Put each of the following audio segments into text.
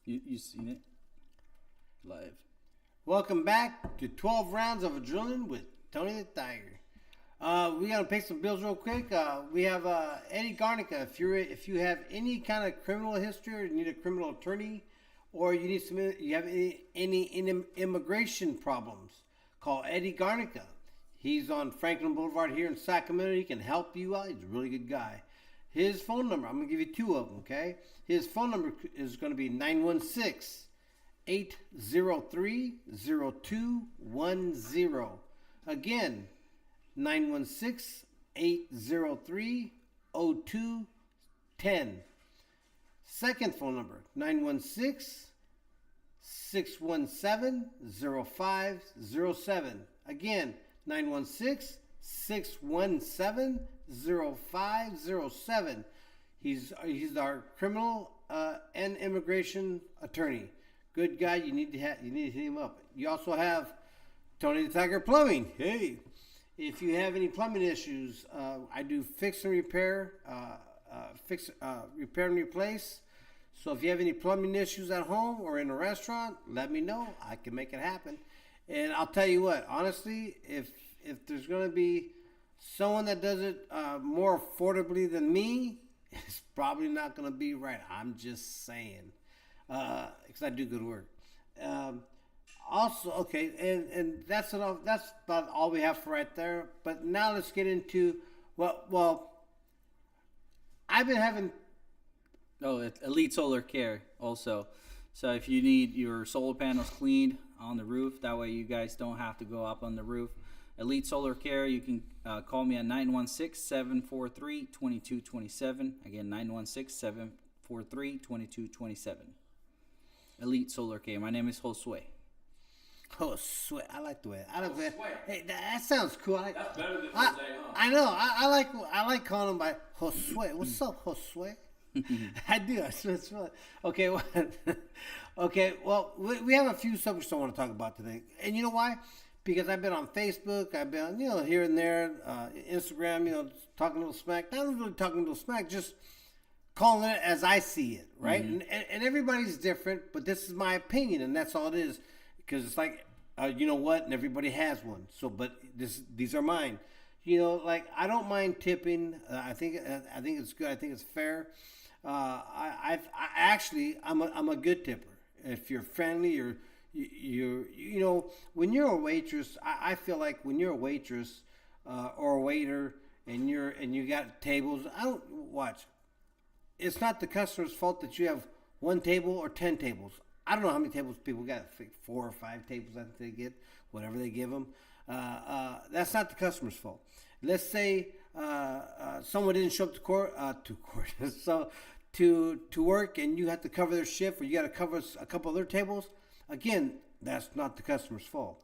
You seen it live? Welcome back to 12 Rounds of Adrenaline with Tony the Tiger. We gotta pay some bills real quick. We have Eddie Garnica. If you have any kind of criminal history, or you need a criminal attorney, or you have any immigration problems, call Eddie Garnica. He's on Franklin Boulevard here in Sacramento. He can help you out. He's a really good guy. His phone number, I'm going to give you two of them, okay? His phone number is going to be 916-803-0210. Again, 916-803-0210. Second phone number, 916-617-0507. Again, 916-617-0507. He's our criminal and immigration attorney. Good guy. You need to hit him up. You also have Tony the Tiger Plumbing. Hey, if you have any plumbing issues, I do fix and repair, repair and replace. So if you have any plumbing issues at home or in a restaurant, let me know. I can make it happen. And I'll tell you what, honestly, if there's going to be someone that does it more affordably than me, it's probably not going to be right. I'm just saying, because I do good work. Also, okay, and that's enough. That's about all we have for right there. But now let's get into well, I've been having. Oh, Elite Solar Care also. So if you need your solar panels cleaned on the roof, that way you guys don't have to go up on the roof. Elite Solar Care, you can call me at 916-743-2227. Again, 916-743-2227. Elite Solar Care. My name is Josue. Josue, I like the way. Hey, that sounds cool. That's better than Jose, huh? I know. I like calling him by Josue. What's up, Josue? I do. It's really, okay. Well, okay. Well, we have a few subjects I want to talk about today, and you know why? Because I've been on Facebook. I've been, here and there, Instagram. Talking a little smack. Not really talking a little smack. Just calling it as I see it, right? Mm-hmm. And everybody's different, but this is my opinion, and that's all it is. Because it's like, you know what? And everybody has one. So, but these are mine. Like I don't mind tipping. I think it's good. I think it's fair. I'm a good tipper. If you're friendly, or when you're a waitress, I feel like when you're a waitress or a waiter and you got tables, it's not the customer's fault that you have one table or 10 tables. I don't know how many tables people got. 4 or 5 tables I think they get, whatever they give them. That's not the customer's fault. Let's say someone didn't show up to court, so to work, and you have to cover their shift, or you got to cover a couple of their tables. Again, that's not the customer's fault.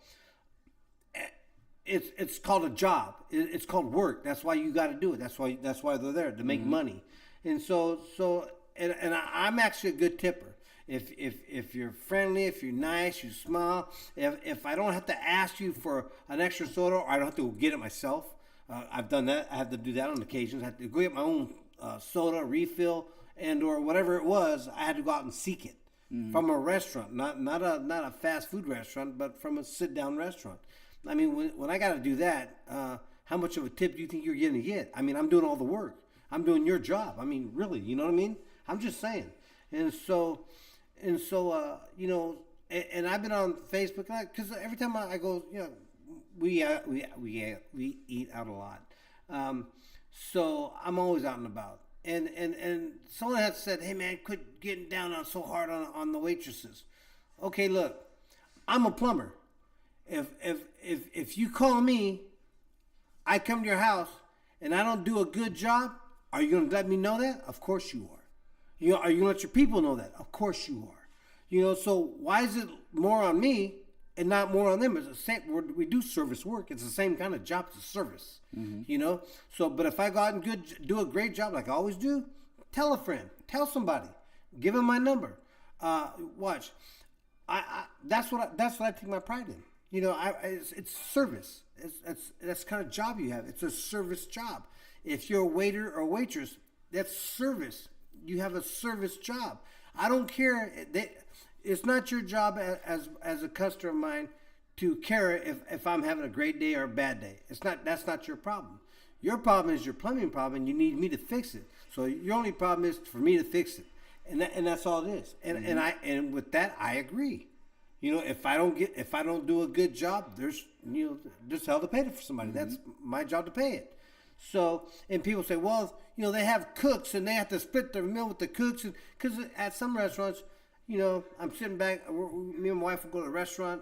It's called a job. It's called work. That's why you got to do it. That's why they're there to make money. And so I'm actually a good tipper. If you're friendly, if you're nice, you smile. If I don't have to ask you for an extra soda, or I don't have to go get it myself. I've done that. I have to do that on occasions. I have to go get my own soda, refill, and or whatever it was. I had to go out and seek it from a restaurant, not a fast food restaurant, but from a sit down restaurant. I mean, when I got to do that, how much of a tip do you think you're going to get? I mean, I'm doing all the work. I'm doing your job. I mean, really, you know what I mean? I'm just saying. And so, and I've been on Facebook because every time I go, we eat out a lot. So I'm always out and about. And someone had said, "Hey man, quit getting down on so hard on the waitresses." Okay, look, I'm a plumber. If you call me, I come to your house and I don't do a good job, are you gonna let me know that? Of course you are. Are you gonna let your people know that? Of course you are. So why is it more on me and not more on them? It's the same. We do service work. It's the same kind of job. It's a service. Mm-hmm. So, but if I go out and do a great job like I always do, tell a friend, tell somebody, give them my number. Watch. That's what I take my pride in. It's service. That's the kind of job you have. It's a service job. If you're a waiter or waitress, that's service. You have a service job. I don't care. It's not your job as a customer of mine to care if I'm having a great day or a bad day. That's not your problem. Your problem is your plumbing problem, and you need me to fix it. So your only problem is for me to fix it, and that's all it is. And with that, I agree. If I don't do a good job, there's hell to pay for somebody. That's my job to pay it. So, and people say, well, they have cooks and they have to split their meal with the cooks, because at some restaurants, I'm sitting back. Me and my wife will go to a restaurant.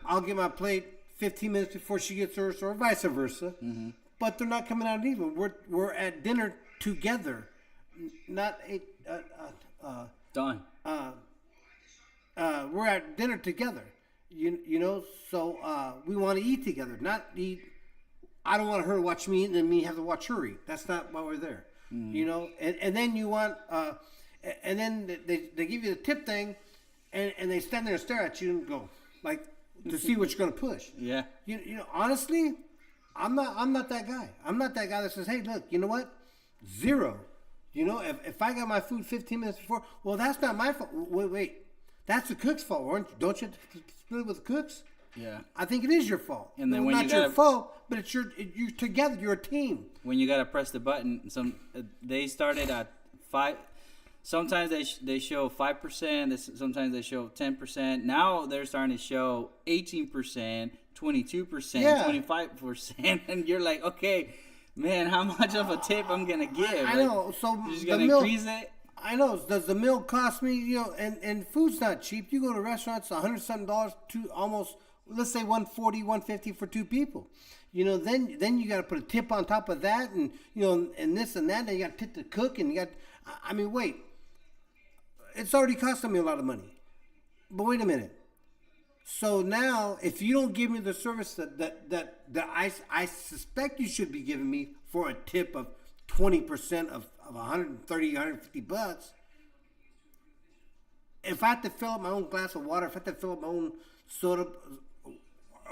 I'll get my plate 15 minutes before she gets hers, or vice versa. Mm-hmm. But they're not coming out even. We're at dinner together, not done. We're at dinner together, so we want to eat together, not eat. I don't want her to watch me eat and me have to watch her eat. That's not why we're there, and then you want, and then they give you the tip thing, and they stand there and stare at you and go, like, to see what you're going to push. Yeah. Honestly, I'm not that guy. I'm not that guy that says, hey, look, you know what? Zero. If I got my food 15 minutes before, well, that's not my fault. Wait. That's the cook's fault, don't you? Split it with the cooks? Yeah. I think it is your fault. And then not your fault, but it's you're together. You're a team. When you gotta press the button, they started at 5. Sometimes they show 5%. Sometimes they show 10%. Now they're starting to show 18%, 22%, 25%, and you're like, okay, man, how much of a tip I'm gonna give? I know. So you're just gonna increase it. I know. Does the meal cost me? And food's not cheap. You go to restaurants, $100-something to almost, let's say, $140, $150 for two people. Then you got to put a tip on top of that, and and this and that. And you got to tip the cook, and you got. I mean, wait. It's already costing me a lot of money. But wait a minute. So now, if you don't give me the service that I suspect you should be giving me for a tip of 20% of $130, $150, if I have to fill up my own glass of water, if I have to fill up my own soda,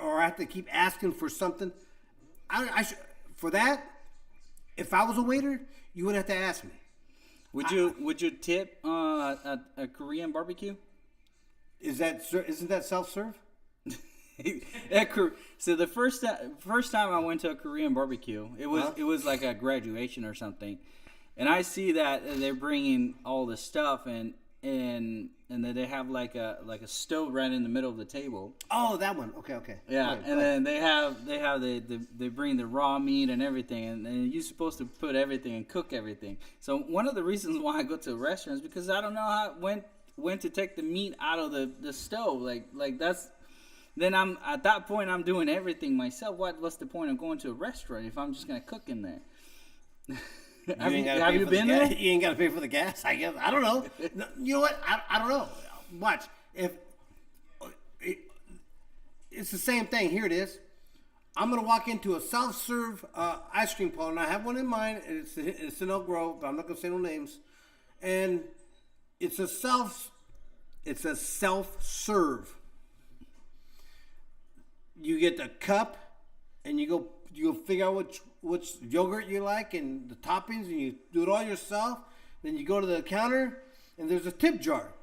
or I have to keep asking for something, I should, for that, if I was a waiter, you wouldn't have to ask me. Would you tip at a Korean barbecue? Isn't that self-serve? So the first time I went to a Korean barbecue, it was like a graduation or something, and I see that they're bringing all the stuff and then they have like a stove right in the middle of the table. Oh, that one. Okay. Yeah, right, and then they bring the raw meat and everything, and you're supposed to put everything and cook everything. So one of the reasons why I go to a restaurant is because I don't know when to take the meat out of the stove. Like that's. Then I'm at that point I'm doing everything myself. What's the point of going to a restaurant if I'm just gonna cook in there? Have you been there? You ain't got to pay for the gas, I guess. I don't know. You know what? I don't know. Watch. It's the same thing. Here it is. I'm gonna walk into a self-serve ice cream parlor, and I have one in mind. And it's in Elk Grove, but I'm not gonna say no names. And it's a self-serve. You get the cup, and you go figure out which yogurt you like and the toppings, and you do it all yourself. Then you go to the counter, and there's a tip jar.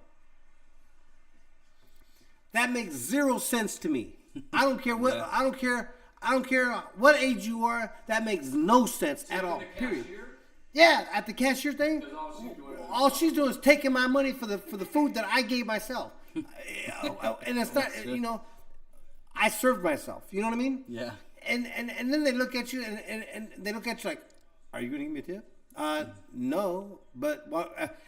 That makes 0 sense to me. I don't care what. Yeah. I don't care what age you are. That makes no sense at all. Period. Yeah, at the cashier thing. All she's doing is taking my money for the food that I gave myself, and it's not I served myself. You know what I mean? Yeah. And then they look at you and they look at you like, are you going to give me a tip? No. But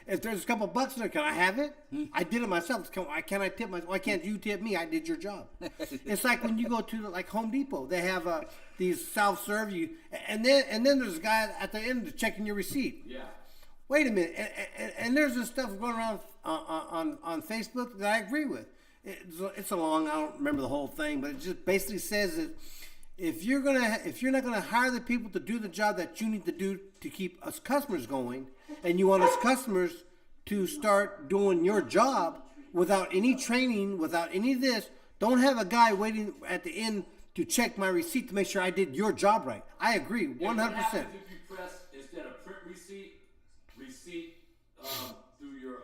if there's a couple bucks in there, can I have it? I did it myself. Why can't I tip myself? Why can't you tip me? I did your job. It's like when you go to like Home Depot. They have these self-serve you, and then there's a guy at the end checking your receipt. Yeah. Wait a minute. And there's this stuff going around on Facebook that I agree with. It's a long. I don't remember the whole thing, but it just basically says that if you're not gonna hire the people to do the job that you need to do to keep us customers going, and you want us customers to start doing your job without any training, without any of this, don't have a guy waiting at the end to check my receipt to make sure I did your job right. I agree, 100%. What happens if you press instead of print receipt through your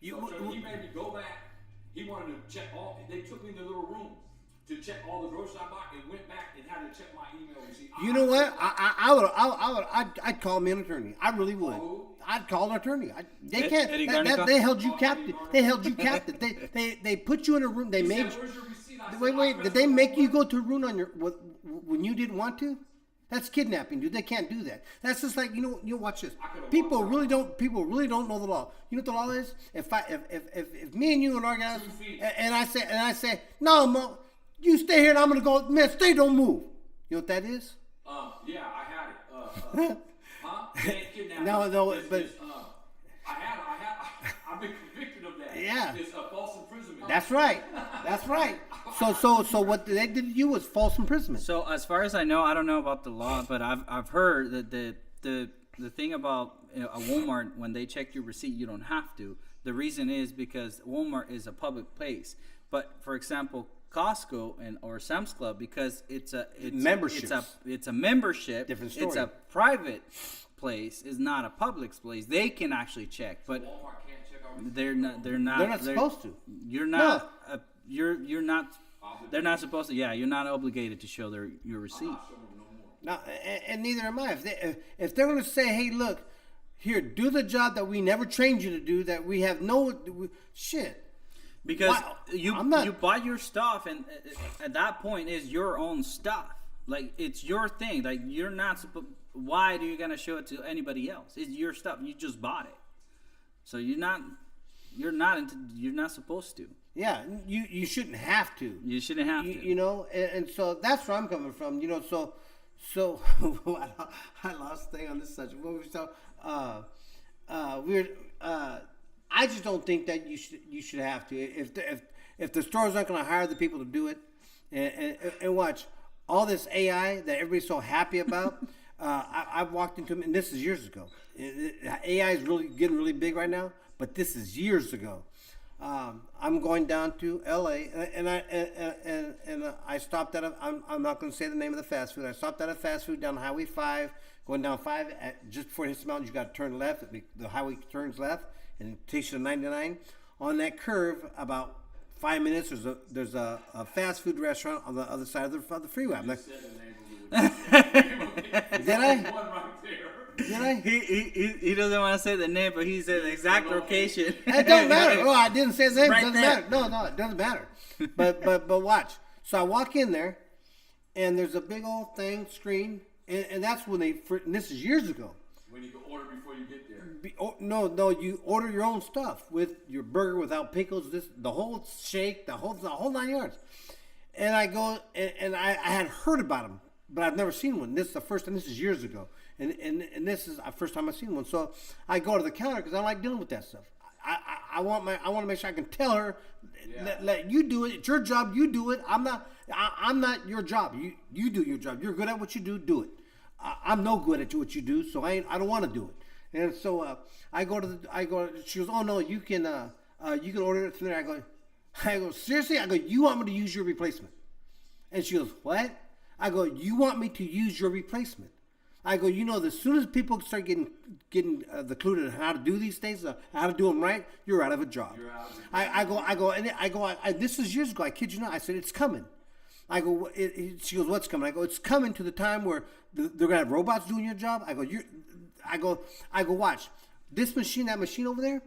So he made me go back. He wanted to check all. They took me in the little room to check all the groceries I bought, and went back and had to check my email receipt. You know what? I'd call me an attorney. I really would. I'd call an attorney. They can't. Eddie That, Garnica? they held you captive. They held you captive. They put you in a room. They He made. said, "Where's your receipt?" I said, Wait. Did they make you go to a room on your when you didn't want to? That's kidnapping, dude. They can't do that. That's just like you watch this. People really don't know the law. You know what the law is? If me and you and organize and I say no, Mo, you stay here and I'm gonna go. Man, stay, don't move. You know what that is? Yeah, I had it. Huh? They ain't kidnapped No, me. but I've been convicted of that. Yeah. It's a false imprisonment. that's right. That's right. So what they did to you was false imprisonment. So as far as I know, I don't know about the law, but I've heard that the thing about a Walmart, when they check your receipt, you don't have to. The reason is because Walmart is a public place. But for example, Costco or Sam's Club, because it's Memberships. it's a membership. Different story. It's a private place. It's not a public place. They can actually check, but Walmart can't check our receipt. they're not. They're not supposed to. You're not. You're not. They're not supposed to. Yeah, you're not obligated to show your receipt. I'm not showing them no more. No, and neither am I. If they're going to say, "Hey, look, here, do the job that we never trained you to do, that we have shit." Because Wow. you buy your stuff, and at that point is your own stuff. Like, it's your thing. Like, you're not supposed. Why are you gonna show it to anybody else? It's your stuff. You just bought it, so you're not supposed to. Yeah, you shouldn't have to. You shouldn't have to. You know, and so that's where I'm coming from. You know, so I lost thing on this subject. What were we talking? I just don't think that you should have to. If the stores aren't going to hire the people to do it, and watch all this AI that everybody's so happy about. I've walked into them, and this is years ago. AI is really getting really big right now, but this is years ago. I'm going down to LA, and I stopped at I'm not going to say the name of the fast food. I stopped at a fast food down Highway 5, going down 5. Just before it hits the mountain, you got to turn left. The highway turns left, and it takes you to 99. On that curve, about 5 minutes, there's a fast food restaurant on the other side of the freeway. I'm like, did I? One right there. Did I? He doesn't want to say the name, but he said the exact location. It don't matter. Oh, I didn't say his name. Right It doesn't there. matter. No, it doesn't matter. But watch. So I walk in there, and there's a big old thing screen, and that's when and this is years ago. When you can order before you get there. No, you order your own stuff with your burger without pickles, the whole shake, the whole 9 yards. And I go, and I had heard about them, but I've never seen one. This is the first time. This is years ago, and this is the first time I've seen one. So I go to the counter because I don't like dealing with that stuff. I want to make sure I can tell her, let you do it. It's your job. You do it. I'm not your job. You do your job. You're good at what you do. Do it. I'm no good at what you do, so I don't want to do it. And so I go. She goes, oh no, you can order it from there. I go seriously. I go, you want me to use your replacement? And she goes, what? I go, you want me to use your replacement? I go, as soon as people start getting the clue to how to do these things, how to do them right, you're out of a job. I go. This is years ago. I kid you not. I said, it's coming. I go. She goes, what's coming? I go, it's coming to the time where they're gonna have robots doing your job. I go. Watch this machine. That machine over there.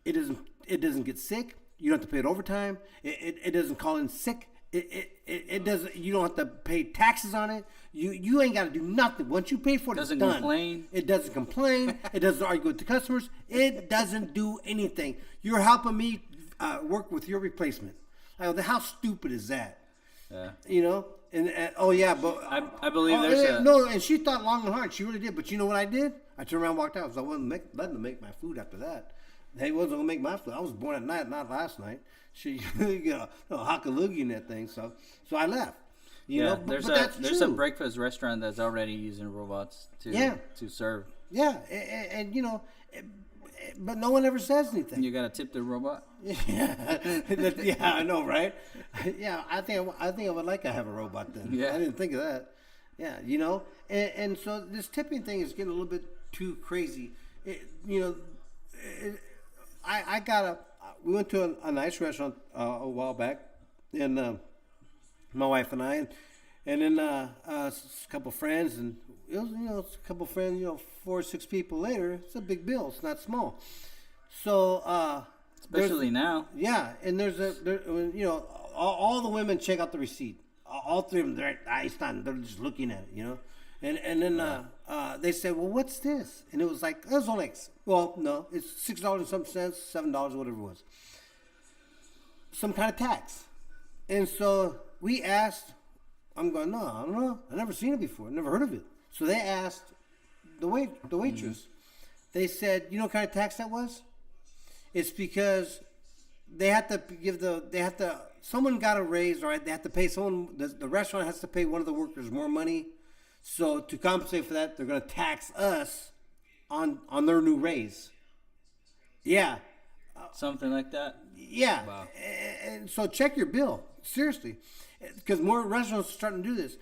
It doesn't get sick. You don't have to pay it overtime. It doesn't call in sick. It doesn't. You don't have to pay taxes on it. You ain't got to do nothing. Once you pay for it, it's done. Complain. It doesn't complain. It doesn't argue with the customers. It doesn't do anything. You're helping me work with your replacement. I go, how stupid is that? Yeah. And oh yeah, but I believe there's and she thought long and hard. She really did. But you know what I did? I turned around, and walked out. So I wasn't letting them make my food after that. They wasn't gonna make my food. I was born at night, not last night. She got a hockaloogie in that thing. So I left. There's a breakfast restaurant that's already using robots to serve. Yeah, and but no one ever says anything. You gotta tip the robot. Yeah, I know, right? Yeah, I think I would like to have a robot then. Yeah. I didn't think of that. Yeah, and so this tipping thing is getting a little bit too crazy. I got a. We went to a nice restaurant a while back, and my wife and I, and then a couple friends, and it was it's a couple friends, 4 or 6 people later. It's a big bill. It's not small. So Especially now. yeah, and all the women check out the receipt. All 3 of them, they're just looking at it, And then they said, well, what's this? And it was like, it was only, no, it's $6 and some cents, $7, whatever it was. Some kind of tax. And so we asked, I'm going, no, I don't know. I've never seen it before. Never heard of it. So they asked the waitress. Mm-hmm. They said, you know what kind of tax that was? It's because they had to someone got a raise, right? They have to pay someone, the restaurant has to pay one of the workers more money. So to compensate for that, they're going to tax us on their new raise. Yeah. Something like that? Yeah. Wow. And so check your bill. Seriously. Because more restaurants are starting to do this.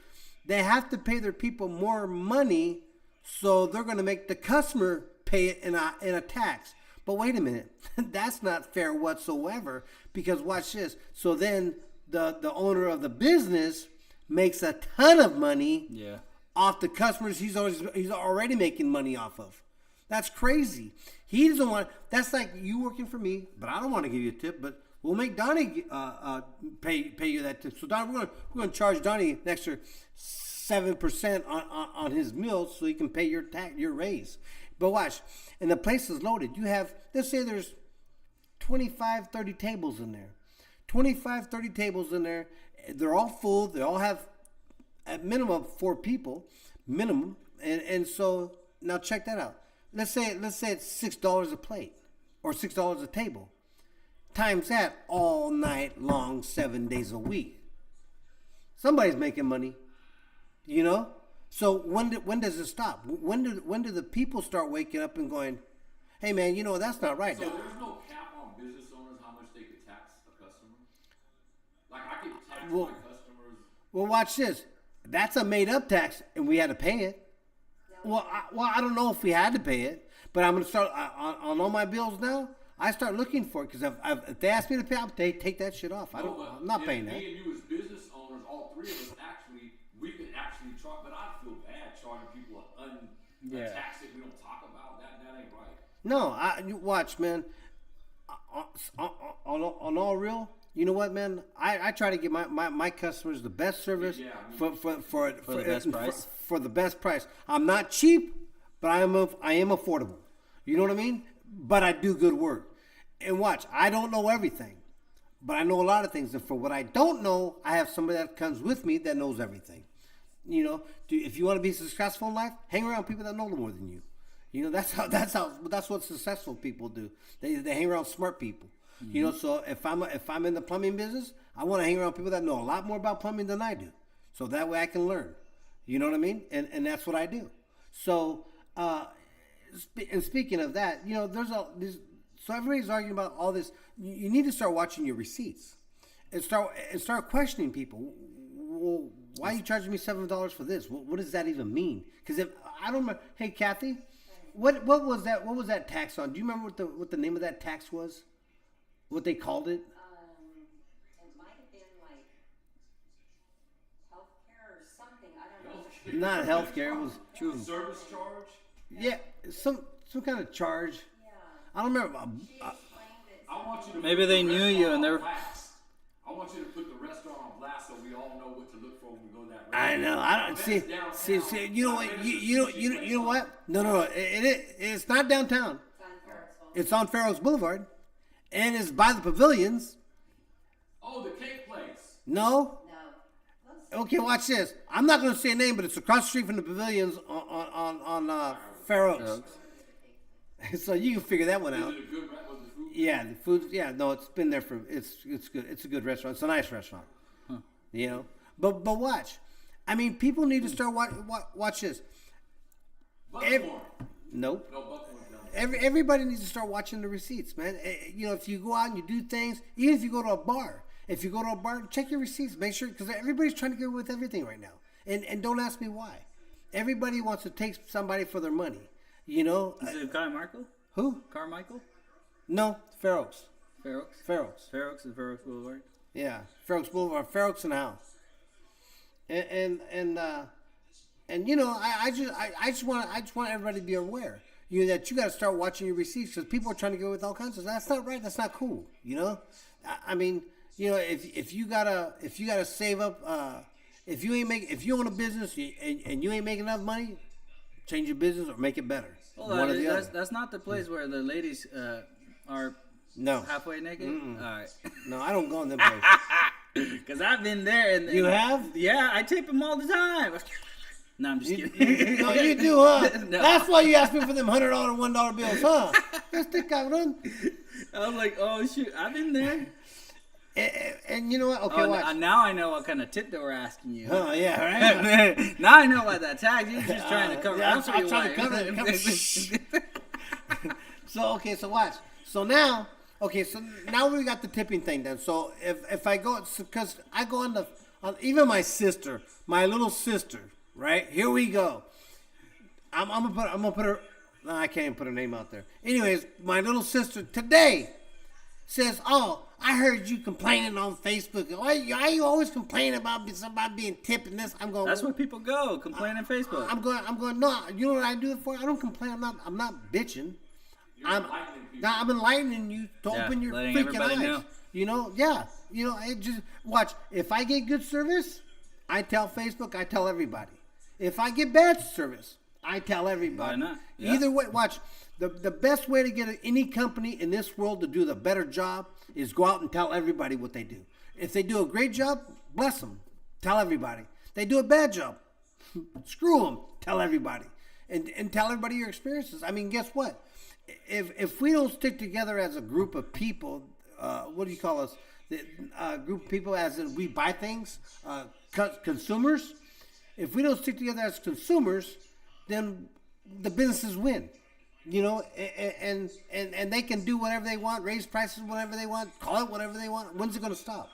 They have to pay their people more money, so they're going to make the customer pay it in a tax. But wait a minute. That's not fair whatsoever, because watch this. So then the owner of the business makes a ton of money off the customers he's already making money off of. That's crazy. He doesn't want. That's like you working for me, but I don't want to give you a tip. But we'll make Donnie pay you that tip. So Donnie, we're going to charge Donnie an extra 7% on his meals so he can pay your raise. But watch, and the place is loaded. You have, let's say there's 25, 30 tables in there. 25, 30 tables in there. They're all full. They all have at minimum 4 people, minimum. And so now check that out. Let's say it's $6 a plate or $6 a table. Times that all night long, 7 days a week. Somebody's making money, So when does it stop? When do the people start waking up and going, hey man, that's not right. So there's no cap on business owners how much they could tax a customer? Like I could tax my customers. Well, watch this. That's a made up tax, and we had to pay it. Well, I don't know if we had to pay it, but I'm going to start on all my bills now. I start looking for it because if they ask me to pay, I'll take that shit off. I'm not paying that. Me and you as business owners, all 3 of us we could actually try, but I feel bad charging people a tax that we don't talk about. That ain't right. No, you watch, man. On all real, you know what, man? I try to give my customers the best service for the best price. For the best price. I'm not cheap, but I am affordable. You know what I mean? But I do good work. And watch, I don't know everything, but I know a lot of things. And for what I don't know, I have somebody that comes with me that knows everything. If you want to be successful in life, hang around people that know more than you. That's what successful people do. They hang around smart people. Mm-hmm. So if I'm in the plumbing business, I want to hang around people that know a lot more about plumbing than I do. So that way I can learn. You know what I mean? And that's what I do. So and speaking of that, so everybody's arguing about all this. You need to start watching your receipts and start questioning people. Well, why are you charging me $7 for this? What does that even mean? Because if I don't remember, hey Kathy, what was that? What was that tax on? Do you remember what the name of that tax was? What they called it? It might have been like healthcare or something. I don't know. Not healthcare. It was true. Service charge? Yeah, some kind of charge. Yeah. I don't remember. She explained it. I want you to Maybe put they the knew you restaurant and they're. on blast. I want you to put the restaurant on blast so we all know what to look for when we go that restaurant. I know. I don't see. You know what? You know what? No. It's not downtown. It's on Fair Oaks Boulevard, and it's by the pavilions. Oh, the cake place. No. No. Okay, watch this. I'm not going to say a name, but it's across the street from the pavilions on Fair Oaks. So you can figure that one out. Is it a good was the food? Yeah, the food. Yeah, no, it's been there for. It's good. It's a good restaurant. It's a nice restaurant. But watch. I mean, people need to start watch this. Buckhorn. Nope. No, Buckhorn's down there. Everybody needs to start watching the receipts, man. If you go out and you do things, even if you go to a bar, check your receipts. Make sure, because everybody's trying to get away with everything right now. And don't ask me why. Everybody wants to take somebody for their money. Is it Carmichael? Who? Carmichael? No, Fair Oaks. Fair Oaks. Fair Oaks. Fair Oaks is Fair Oaks Boulevard. Yeah, Fair Oaks Boulevard, Fair Oaks in the house. And you know, I just want everybody to be aware. You know, that you got to start watching your receipts because people are trying to get away with all kinds of. That's not right. That's not cool. You know, I mean, you know, if you gotta save up, if you own a business and you ain't making enough money, change your business or make it better. Hold on, that's not the place where the ladies are No, halfway naked. All right. no, I don't go in them places. Because I've been there. And You have? Yeah, I tape them all the time. No, I'm just kidding. No, you do, huh? No. That's why you asked me for them $100, $1 bills, huh? Este cabrón. I was like, oh shoot, I've been there. And you know what? Okay, watch. Now I know what kind of tip they were asking you. Oh yeah, right. Now I know why that tag. You're just trying to cover. Yeah, up for I'm your trying to wife. cover it. So okay, so watch. So now we got the tipping thing done. So if I go, because I go on even my little sister, right? Here we go. I'm gonna put her. No, I can't even put her name out there. Anyways, my little sister today says, "Oh, I heard you complaining on Facebook. Why you always complaining about somebody being tipped and this?" I'm going. That's where people go, complain on Facebook. I'm going. No, you know what I do it for? I don't complain. I'm not bitching. I'm enlightening you to open your letting freaking everybody eyes. know. You know, yeah. You know, it just watch. If I get good service, I tell Facebook. I tell everybody. If I get bad service, I tell everybody. Why not? Yeah. Either way, watch. The best way to get any company in this world to do the better job is go out and tell everybody what they do. If they do a great job, bless them. Tell everybody. They do a bad job, screw them. Tell everybody. And tell everybody your experiences. I mean, guess what? If we don't stick together as a group of people, what do you call us? Group of people as in we buy things, consumers. If we don't stick together as consumers, then the businesses win. You know, and they can do whatever they want, raise prices whatever they want, call it whatever they want. When's it going to stop?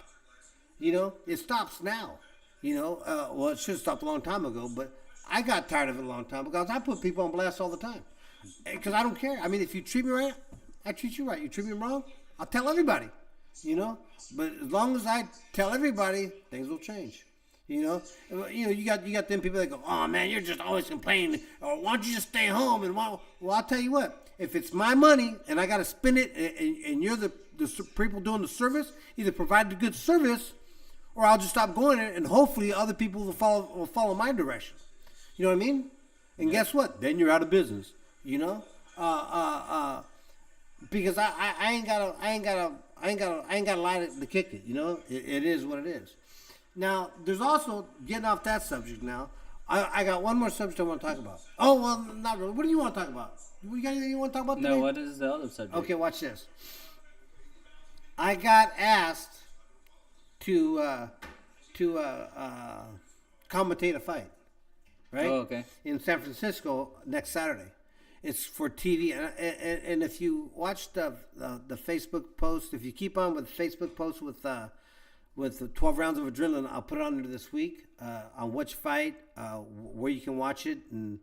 You know, it stops now. You know, well, it should have stopped a long time ago, but I got tired of it a long time because I put people on blast all the time. Because I don't care. I mean, if you treat me right, I treat you right. You treat me wrong, I'll tell everybody. You know, but as long as I tell everybody, things will change. You know, you got them people that go, oh man, you're just always complaining, or why don't you just stay home? And well, I'll tell you what, if it's my money and I got to spend it, and you're the people doing the service, either provide the good service, or I'll just stop going there, and hopefully other people will follow my direction. You know what I mean? And guess what? Then you're out of business. You know, because I ain't got a lie to kick it. You know, it is what it is. Now, there's also, getting off that subject now, I got one more subject I want to talk about. Oh, well, not really. What do you want to talk about? You got anything you want to talk about today? No, what is the other subject? Okay, watch this. I got asked to commentate a fight, right? Oh, okay. In San Francisco next Saturday. It's for TV, and if you watch the Facebook post, if you keep on with Facebook posts with the 12 rounds of adrenaline, I'll put it on there this week on which fight, where you can watch it, and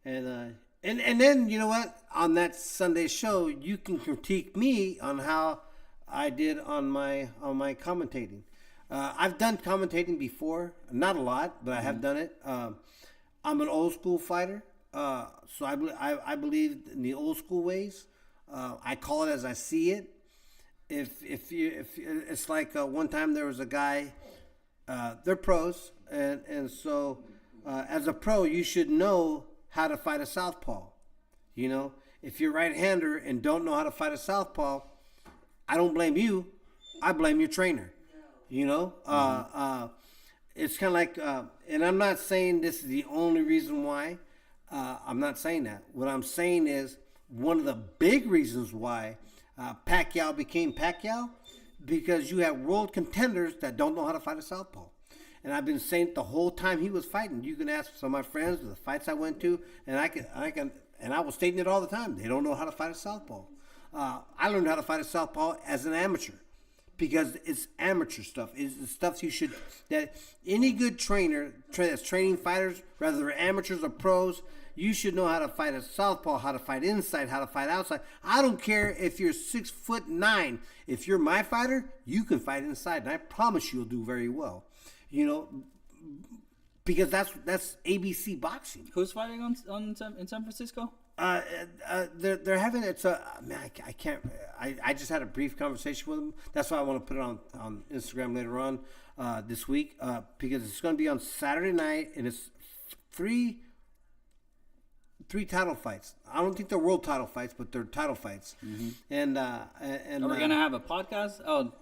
then you know what? On that Sunday show, you can critique me on how I did on my commentating. I've done commentating before, not a lot, but I have done it. I'm an old school fighter. So I believe in the old school ways. I call it as I see it. If it's like one time there was a guy, they're pros, and so as a pro you should know how to fight a southpaw. You know, if you're a right-hander and don't know how to fight a southpaw, I don't blame you. I blame your trainer. You know, it's kind of like, and I'm not saying this is the only reason why. I'm not saying that. What I'm saying is one of the big reasons why Pacquiao became Pacquiao, because you have world contenders that don't know how to fight a southpaw. And I've been saying it the whole time he was fighting. You can ask some of my friends the fights I went to, and I was stating it all the time. They don't know how to fight a southpaw. I learned how to fight a southpaw as an amateur, because it's amateur stuff. It's the stuff you should, that any good trainer that's training fighters, whether they're amateurs or pros, you should know how to fight a southpaw, how to fight inside, how to fight outside. I don't care if you're 6'9". If you're my fighter, you can fight inside, and I promise you'll do very well. You know, because that's ABC boxing. Who's fighting in San Francisco? They're having it's a man. I can't. I just had a brief conversation with them. That's why I want to put it on Instagram later on this week because it's going to be on Saturday night, and it's three title fights. I don't think they're world title fights, but they're title fights. Mm-hmm. And Are we gonna have a podcast? Oh,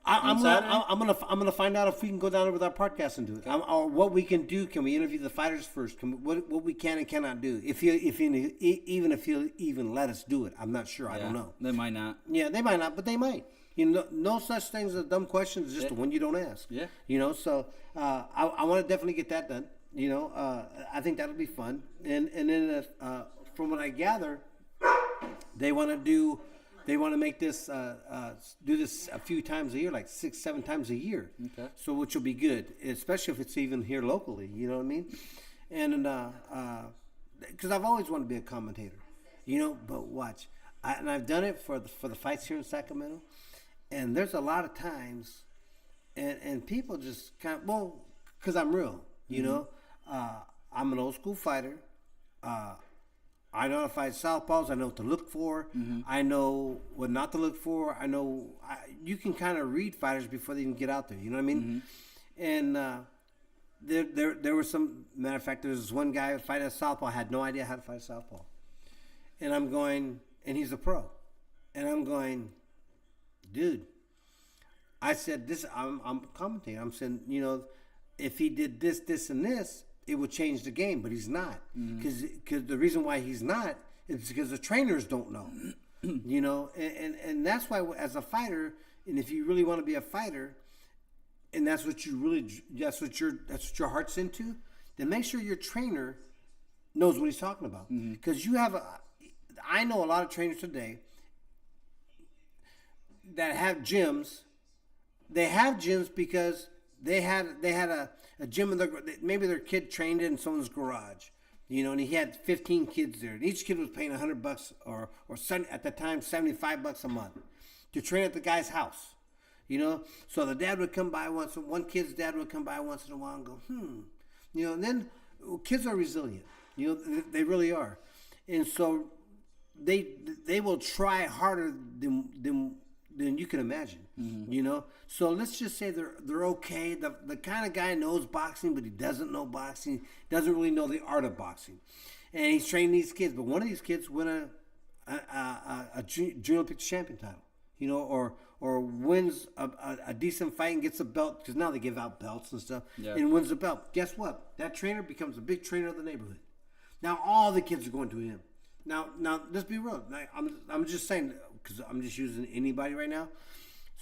I'm gonna find out if we can go down there with our podcast and do it. Or what we can do. Can we interview the fighters first? What we can and cannot do? If he'll even let us do it, I'm not sure. I don't know. They might not. Yeah, they might not, but they might. You know, no such things as dumb questions. It's just the one you don't ask. Yeah. You know, so I want to definitely get that done. You know, I think that'll be fun. And then from what I gather, they want to make this do this a few times a year, like 6-7 times a year. Okay. So which will be good, especially if it's even here locally. You know what I mean? And because I've always wanted to be a commentator, you know. But watch, and I've done it for the fights here in Sacramento, and there's a lot of times, and people just kind of because I'm real, you know. I'm an old school fighter. I know how to fight southpaws. I know what to look for. Mm-hmm. I know what not to look for. I know you can kind of read fighters before they even get out there. You know what I mean? Mm-hmm. And there was some, matter of fact, there was this one guy fighting a southpaw. I had no idea how to fight a southpaw. And I'm going, and he's a pro. And I'm going, dude. I said this. I'm commentating. I'm saying, you know, if he did this, this, and this, it would change the game, but he's not. Because the reason why he's not is because the trainers don't know. You know, and that's why as a fighter, and if you really want to be a fighter, and that's what your heart's into, then make sure your trainer knows what he's talking about. Because I know a lot of trainers today that have gyms. They have gyms because they had a gym maybe their kid trained in someone's garage, you know, and he had 15 kids there, and each kid was paying $100 or at the time $75 a month to train at the guy's house, you know. So the dad would come by one kid's dad would come by once in a while and go, you know. And then kids are resilient, you know, they really are, and so they will try harder than you can imagine, you know. So let's just say they're okay. The kind of guy knows boxing, but he doesn't know boxing. Doesn't really know the art of boxing, and he's training these kids. But one of these kids win a junior Olympic champion title, you know, or wins a decent fight and gets a belt, because now they give out belts and stuff, and wins a belt. Guess what? That trainer becomes a big trainer of the neighborhood. Now all the kids are going to him. Now let's be real. I'm just saying, because I'm just using anybody right now.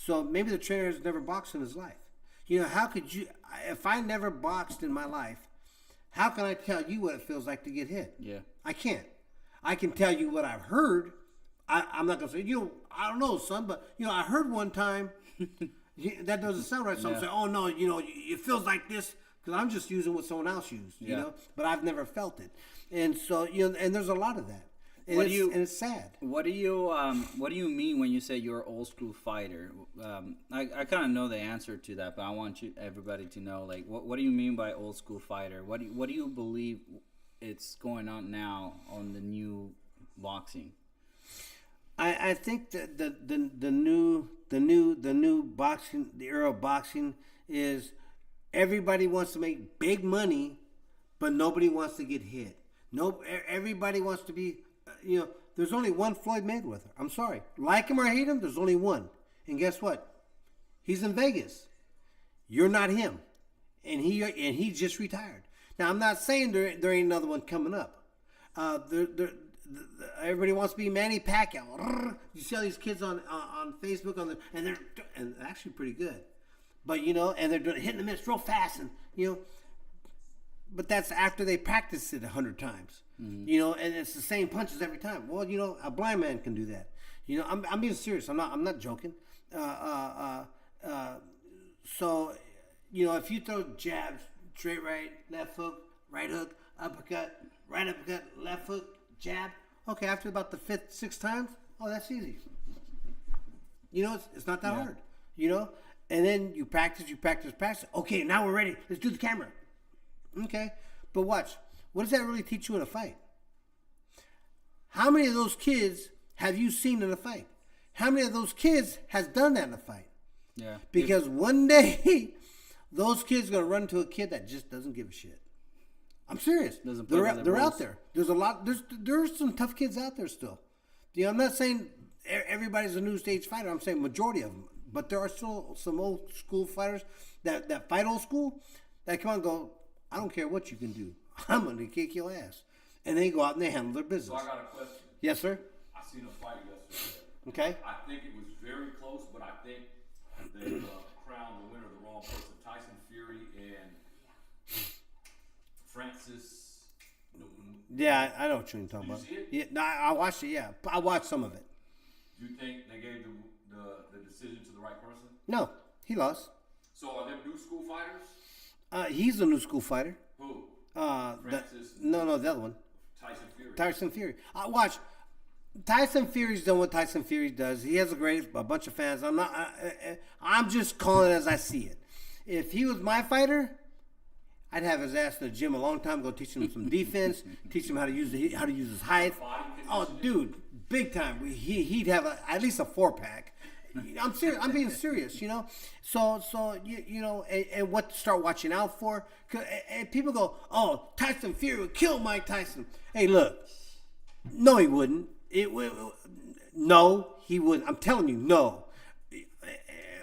So maybe the trainer has never boxed in his life. You know, how could you, if I never boxed in my life, how can I tell you what it feels like to get hit? Yeah. I can't. I can tell you what I've heard. I'm not going to say, you know, I don't know, son, but, you know, I heard one time, that doesn't sound right. So I'm saying, oh, no, you know, it feels like this, because I'm just using what someone else used, you know, but I've never felt it. And so, you know, and there's a lot of that. And it's sad. What do you mean when you say you're an old school fighter? I kind of know the answer to that, but I want everybody to know, like, what do you mean by old school fighter? What do you believe it's going on now on the new boxing? I think that the new boxing, the era of boxing, is everybody wants to make big money, but nobody wants to get hit. Everybody wants to be. You know, there's only one Floyd Mayweather. I'm sorry. Like him or hate him, there's only one. And guess what? He's in Vegas. You're not him. And he just retired. Now, I'm not saying there ain't another one coming up. Everybody wants to be Manny Pacquiao. You see all these kids on Facebook, and they're actually pretty good. But, you know, and they're hitting the mitts real fast. And, you know, but that's after they practiced it 100 times. You know, and it's the same punches every time. Well, you know, a blind man can do that. You know, I'm being serious. I'm not joking. So, you know, if you throw jabs, straight right, left hook, right hook, uppercut, right uppercut, left hook, jab. Okay, after about the fifth, sixth times, oh, that's easy. You know, it's not that hard. You know, and then you practice. Okay, now we're ready. Let's do the camera. Okay, but watch. What does that really teach you in a fight? How many of those kids have you seen in a fight? How many of those kids has done that in a fight? Yeah. Because one day, those kids are gonna run into a kid that just doesn't give a shit. I'm serious. Doesn't play by the They're rules. out there. There's a lot. There's some tough kids out there still. You know, I'm not saying everybody's a new stage fighter. I'm saying majority of them. But there are still some old school fighters that fight old school that come on and go, I don't care what you can do. I'm gonna kick your ass. And they go out and they handle their So business. I got a question. Yes, sir. I seen a fight yesterday. Okay. I think it was very close, but I think they crowned the winner the wrong person. Tyson Fury and Francis. Yeah, I know what you're talking Did you about. see it? Yeah, no, I watched it. Yeah, I watched some of it. Do you think they gave the decision to the right person? No, he lost. So are them new school fighters? He's a new school fighter. Who? Francis. No, the other one. Tyson Fury. Tyson Fury. Watch. Tyson Fury's done what Tyson Fury does. He has a bunch of fans. I'm just calling it as I see it. If he was my fighter, I'd have his ass in the gym a long time ago, teaching him some defense, teach him how to use his height. Body Oh, conditioning. dude, big time. He'd have at least a 4-pack. I'm serious. I'm being serious. You know. So you know, and what to start watching out for. And people go, oh, Tyson Fury would kill Mike Tyson. Hey, look. No, he wouldn't. No, he wouldn't. I'm telling you, no.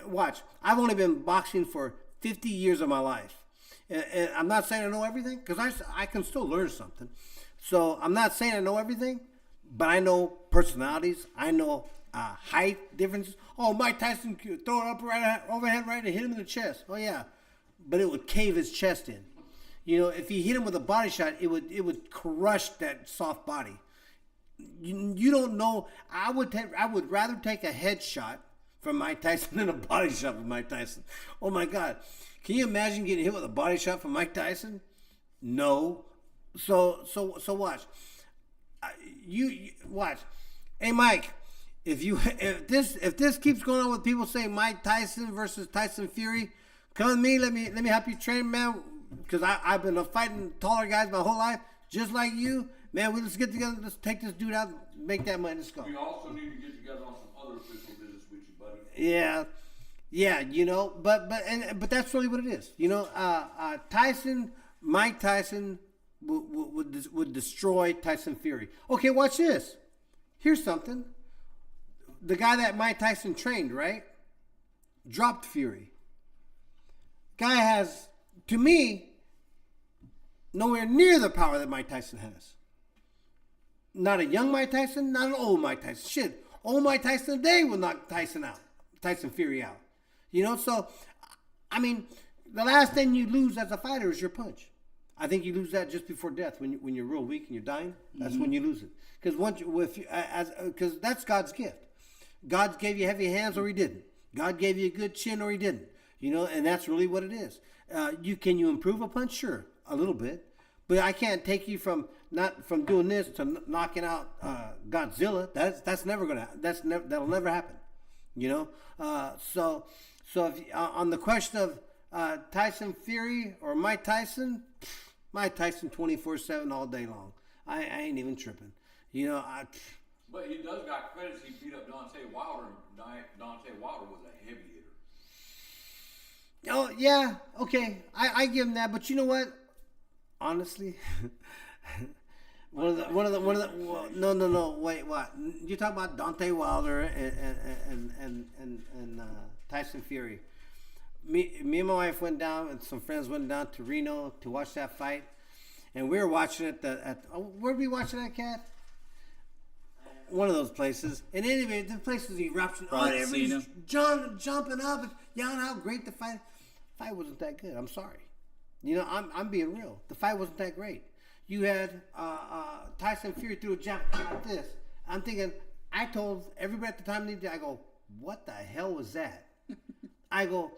Watch. I've only been boxing for 50 years of my life. And I'm not saying I know everything, because I can still learn something. So I'm not saying I know everything, but I know personalities. I know height differences. Oh, Mike Tyson could throw it up overhead right and hit him in the chest. Oh, yeah. But it would cave his chest in. You know, if he hit him with a body shot, it would crush that soft body. You don't know. I would rather take a headshot from Mike Tyson than a body shot from Mike Tyson. Oh my God, can you imagine getting hit with a body shot from Mike Tyson? No. So watch. You watch. Hey Mike, if this keeps going on with people saying Mike Tyson versus Tyson Fury, come with me. Let me help you train, man. Because I've been fighting taller guys my whole life, just like you. Man, let's get together. Let's take this dude out and make that money. Let's go. We also need to get together on some other official business with you, buddy. Yeah, you know, but that's really what it is. You know, Mike Tyson would destroy Tyson Fury. Okay, watch this. Here's something. The guy that Mike Tyson trained, right, dropped Fury. Guy has, to me, nowhere near the power that Mike Tyson has. Not a young Mike Tyson, not an old Mike Tyson. Shit, old Mike Tyson today will knock Tyson Fury out. You know, so, I mean, the last thing you lose as a fighter is your punch. I think you lose that just before death when you're real weak and you're dying. That's when you lose it. Because that's God's gift. God gave you heavy hands or he didn't. God gave you a good chin or he didn't. You know, and that's really what it is. Can you improve a punch? Sure, a little bit. But I can't take you from doing this to knocking out Godzilla. That'll never happen. You know. So if, on the question of Tyson Fury or Mike Tyson 24/7 all day long. I ain't even tripping. You know. But he does got credits. He beat up Deontay Wilder. Deontay Wilder was a heavy hitter. Oh yeah, okay. I give him that. But you know what? Honestly, no. Wait, what? You talk about Deontay Wilder and Tyson Fury. Me and my wife went down, and some friends went down to Reno to watch that fight, and we were watching it where did we watch it at, Cat? One of those places. And anyway, the place was eruption. Everybody's jumping up and yelling how great the fight wasn't that good. I'm sorry. You know, I'm being real. The fight wasn't that great. You had Tyson Fury threw a jab like this. I'm thinking, I told everybody at the time, I go, what the hell was that? I go,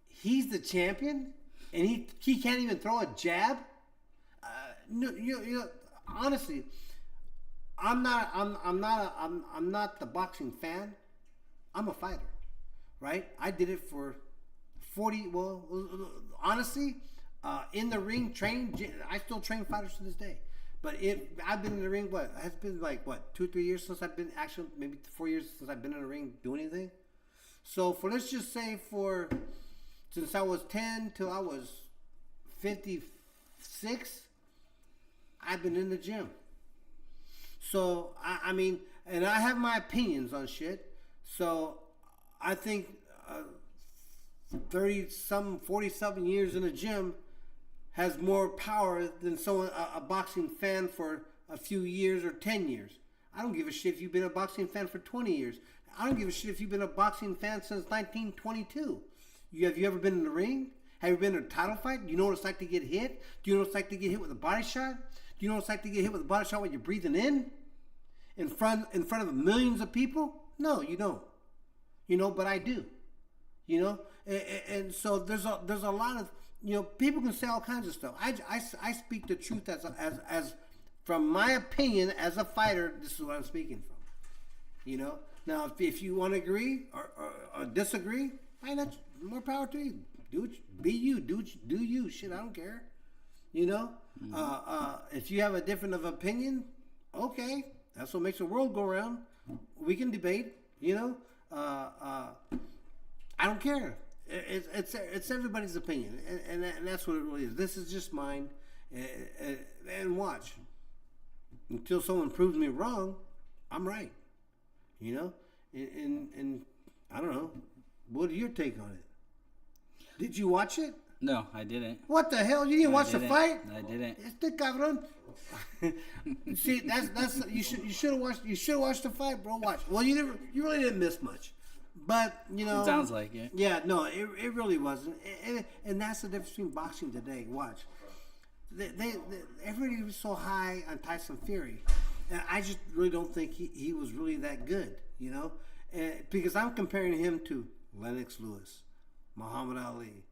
he's the champion, and he can't even throw a jab. No, honestly, I'm not the boxing fan. I'm a fighter, right? I did it for 40. Well, honestly, in the ring, I still train fighters to this day. But I've been in the ring. What has been like 2-3 years since I've been actually maybe 4 years since I've been in the ring doing anything. So let's just say since I was 10 till I was 56, I've been in the gym. So I mean, and I have my opinions on shit. So I think 40-something years in the gym has more power than a boxing fan for a few years or 10 years. I don't give a shit if you've been a boxing fan for 20 years. I don't give a shit if you've been a boxing fan since 1922. Have you ever been in the ring? Have you been in a title fight? Do you know what it's like to get hit? Do you know what it's like to get hit with a body shot? Do you know what it's like to get hit with a body shot when you're breathing in front of millions of people? No, you don't. But I do. And so there's a lot of, people can say all kinds of stuff. I speak the truth as from my opinion as a fighter. This is what I'm speaking from. Now if you want to agree or disagree, fine, that's more power to you. Be you. Do you. Shit, I don't care. If you have a different of opinion, okay, that's what makes the world go around. We can debate. I don't care. It's everybody's opinion, and that's what it really is. This is just mine, and watch until someone proves me wrong. I'm right, and I don't know. What is your take on it? Did you watch it? No, I didn't. What the hell? You didn't watch the fight? I didn't. Este cabrón. See, that's you should have watched. You should have watched the fight, bro. Watch. Well, you really didn't miss much. But, It sounds like it. Yeah, no, it really wasn't. And that's the difference between boxing today. Watch. Everybody was so high on Tyson Fury. And I just really don't think he was really that good, because I'm comparing him to Lennox Lewis, Muhammad Ali,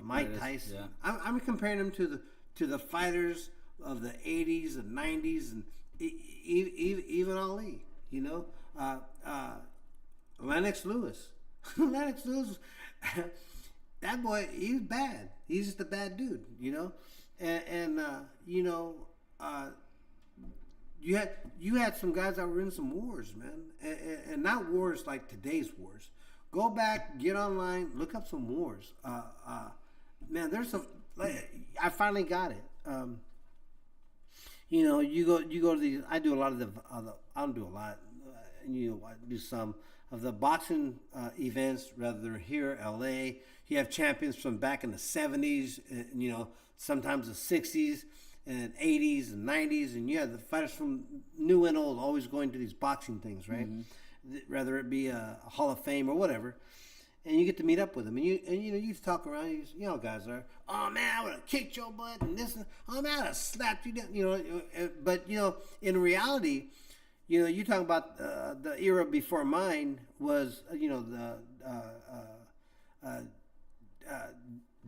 Mike Tyson. Yeah. I'm comparing him to the fighters of the 80s and 90s and even Ali, Lennox Lewis. Lennox Lewis, that boy, he's bad. He's just a bad dude, you had some guys that were in some wars, man, and not wars like today's wars. Go back, get online, look up some wars. Man, there's some. I finally got it. You go to these. I do a lot of the. I don't do a lot. I do some of the boxing events, rather here, LA. You have champions from back in the 70s, sometimes the 60s and 80s and 90s, and you have the fighters from new and old always going to these boxing things, right? Mm-hmm. Rather it be a Hall of Fame or whatever, and you get to meet up with them, and you talk around. Guys are, oh man, I would have kicked your butt, and this, oh man, I would have slapped you down, But in reality. You talk about the era before mine was,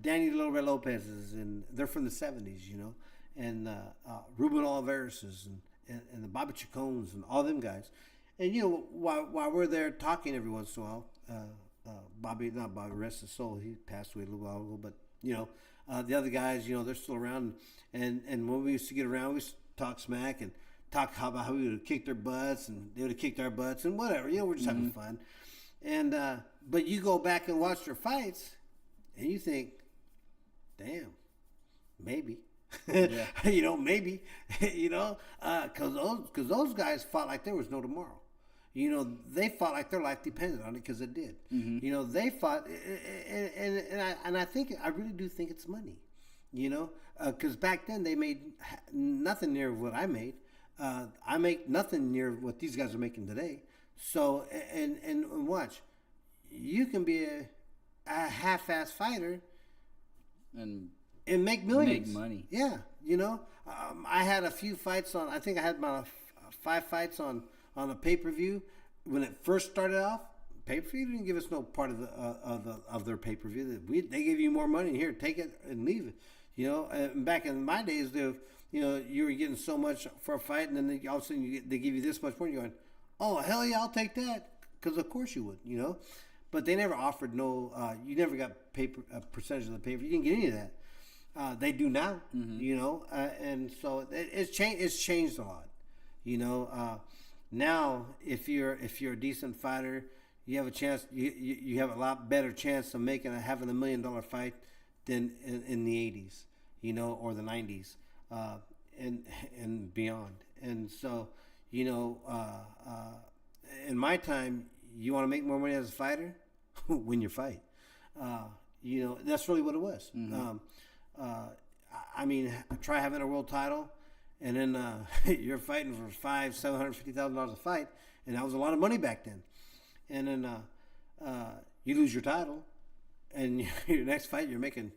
Danny Little Red Lopez's, and they're from the 70s, and Ruben Oliveras and the Bobby Chacones and all them guys. And, while we're there talking every once in a while, not Bobby, rest his soul, he passed away a little while ago, but, the other guys, they're still around. And when we used to get around, we used to talk smack and talk about how we would have kicked their butts and they would have kicked our butts and whatever. We're just having fun. And but you go back and watch their fights and you think, damn, maybe. Yeah. Maybe. Because those guys fought like there was no tomorrow. They fought like their life depended on it because it did. Mm-hmm. They fought, and I really do think it's money. Because back then they made nothing near what I made. I make nothing near what these guys are making today. So, and watch, you can be a half-ass fighter and make millions. Make money. Yeah, I had a few fights on. I think I had about 5 fights on a pay-per-view. when it first started off, pay-per-view didn't give us no part of their pay-per-view. They gave you more money. Here, take it and leave it. You know, and back in my days, you were getting so much for a fight, and then all of a sudden they give you this much more. And you're going, oh hell yeah, I'll take that, because of course you would. You know, but they never offered no. You never got a percentage of the pay-per-view. You didn't get any of that. They do now. You know, and so it's changed. It's changed a lot. You know, now if you're a decent fighter, you have a chance. You have a lot better chance of having $1 million fight than in the 80s, you know, or the 90s, and beyond. And so, you know, in my time, you want to make more money as a fighter, win your fight. You know, that's really what it was. I mean, try having a world title, and then you're fighting for $750,000 a fight, and that was a lot of money back then. And then you lose your title, and your next fight you're making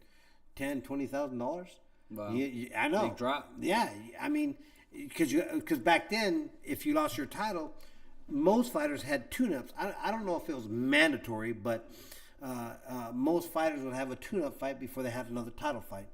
$10,000-$20,000. Wow. I know. Big drop. Yeah, I mean, because back then, if you lost your title, most fighters had tune-ups. I don't know if it was mandatory, but most fighters would have a tune-up fight before they had another title fight.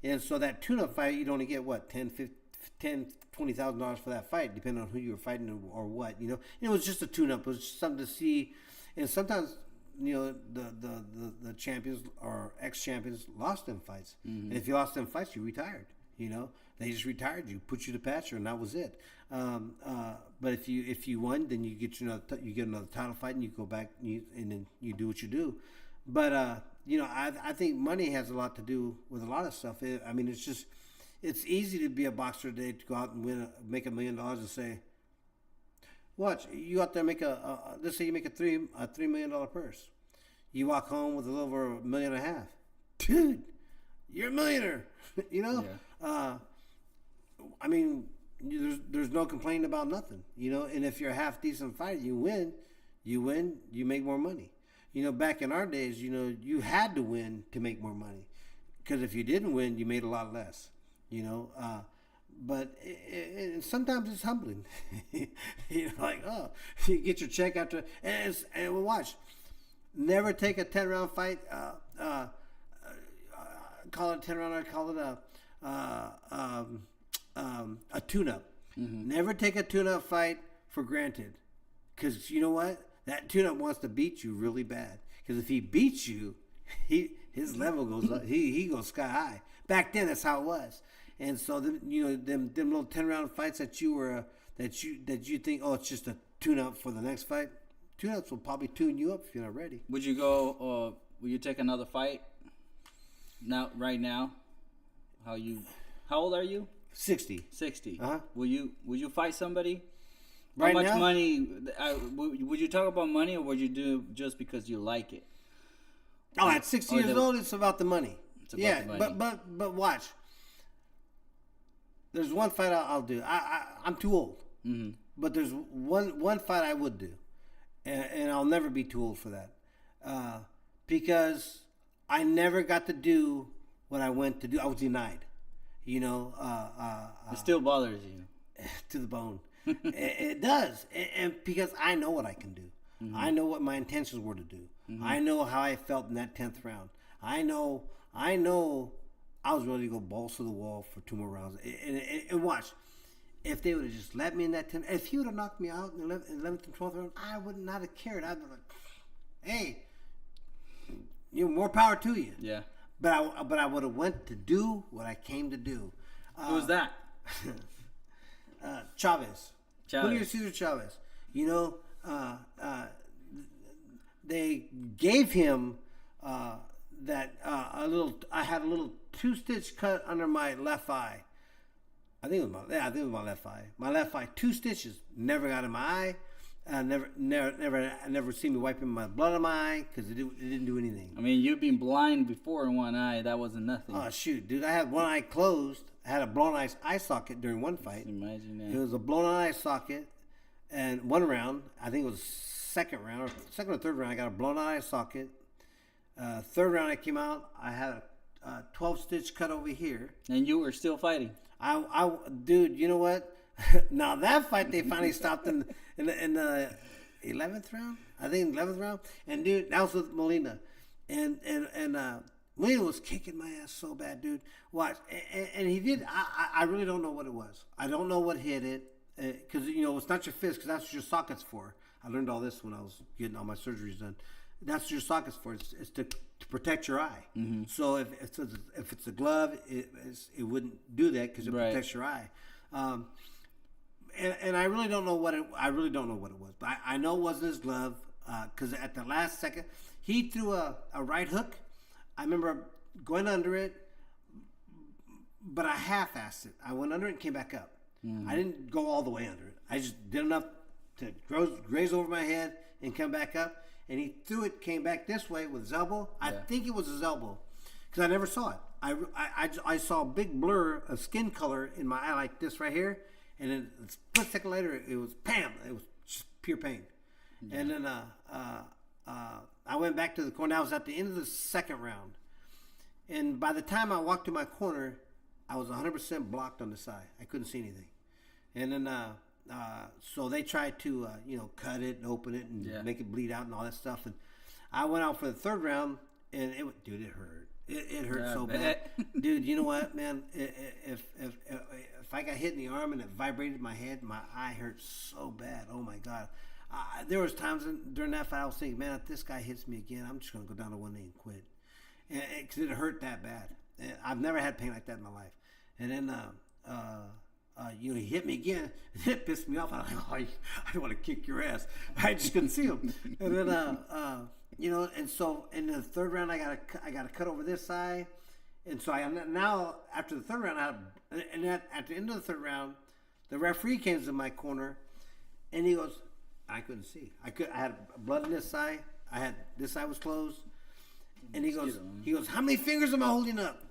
And so that tune-up fight, you'd only get what, $20,000 for that fight, depending on who you were fighting or what. You know, it was just a tune-up. It was just something to see. And sometimes, you know, the champions or ex-champions lost them fights. And if you lost them fights, you retired. You know, they just retired you, put you to pasture, and that was it. But if you won, then you get another title fight, and you go back and then you do what you do. But you know, I think money has a lot to do with a lot of stuff. I mean, it's easy to be a boxer today, to go out and make $1 million and say, watch, you out there make let's say you make a $3 million purse. You walk home with a little over $1.5 million. Dude, you're a millionaire. You know? Yeah. I mean, there's no complaining about nothing. You know, and if you're a half decent fighter, you win, you make more money. You know, back in our days, you know, you had to win to make more money, because if you didn't win, you made a lot less. You know, but sometimes it's humbling. You know, like, oh, you get your check after, and watch. Never take a 10-round fight. Call it 10 round. I call it a tune-up. Never take a tune-up fight for granted, because you know what? That tune-up wants to beat you really bad. Because if he beats you, his level goes up. He goes sky high. Back then, that's how it was. And so, you know, them little 10-round fights that you think, oh, it's just a tune-up for the next fight. Tune-ups will probably tune you up if you're not ready. Would you go? Will you take another fight? Right now? How old are you? 60. 60. Uh-huh. Would you fight somebody? Right How much now? money? Would you talk about money, or would you do just because you like it? Oh, at 60 years old, it's about the money. It's about the money. But watch. There's one fight I'll do. I'm too old. But there's one fight I would do, and I'll never be too old for that, because I never got to do what I went to do. I was denied. You know, It still bothers you. to the bone. It does, and because I know what I can do. I know what my intentions were to do. I know how I felt in that 10th round. I know I was ready to go balls to the wall for 2 more rounds. And watch, if they would have just let me in that 10th, if he would have knocked me out in the 11th and 12th round, I would not have cared. I'd be like, hey, you know, more power to you. Yeah. But I would have went to do what I came to do. Who was that? Chavez. Chavez. Julio Cesar Chavez. You know, they gave him that a little. I had a little 2-stitch cut under my left eye. I think it was my left eye. My left eye, 2 stitches. Never got in my eye. Never seen me wiping my blood on my eye, because it didn't do anything. I mean, you've been blind before in one eye. That wasn't nothing. Oh shoot, dude! I had one eye closed. I had a blown eye socket during one fight. Imagine that. It was a blown eye socket, and one round, I think it was second or third round, I got a blown eye socket. Third round, I came out. I had a 12-stitch cut over here. And you were still fighting. Dude, you know what? Now that fight they finally stopped in 11th round. I think 11th round. And dude, that was with Molina, and Molina was kicking my ass so bad, dude. Watch, and he did. I really don't know what it was. I don't know what hit it, because it's not your fist, because that's what your socket's for. I learned all this when I was getting all my surgeries done. That's what your socket's for. It's to protect your eye. Mm-hmm. So if it's a glove, it wouldn't do that because it protects your eye. And I really don't know what it. I really don't know what it was, but I know it wasn't his glove, because at the last second he threw a right hook. I remember going under it, but I half-assed it. I went under it and came back up. Mm-hmm. I didn't go all the way under it. I just did enough to graze over my head and come back up. And he threw it, came back this way with his elbow. Yeah. I think it was his elbow, because I never saw it. I saw a big blur of skin color in my eye like this right here. And then a split second later, it was bam! It was just pure pain. Yeah. And then I went back to the corner. I was at the end of the second round, and by the time I walked to my corner, I was 100% blocked on the side. I couldn't see anything. And then so they tried to cut it and open it and make it bleed out and all that stuff. And I went out for the third round, and it hurt. It hurt so bad, dude. You know what, man? If I got hit in the arm and it vibrated my head, my eye hurt so bad. Oh my God! There was times during that fight I was thinking, man, if this guy hits me again, I'm just gonna go down to one knee and quit, because it hurt that bad. And I've never had pain like that in my life. And then he hit me again, and it pissed me off. I'm like, I want to kick your ass. I just couldn't see him. And then and so in the third round, I got a cut over this side. And so now after the third round, at the end of the third round, the referee came to my corner, and he goes, I couldn't see. I had blood in this side. This side was closed, and he goes, how many fingers am I holding up?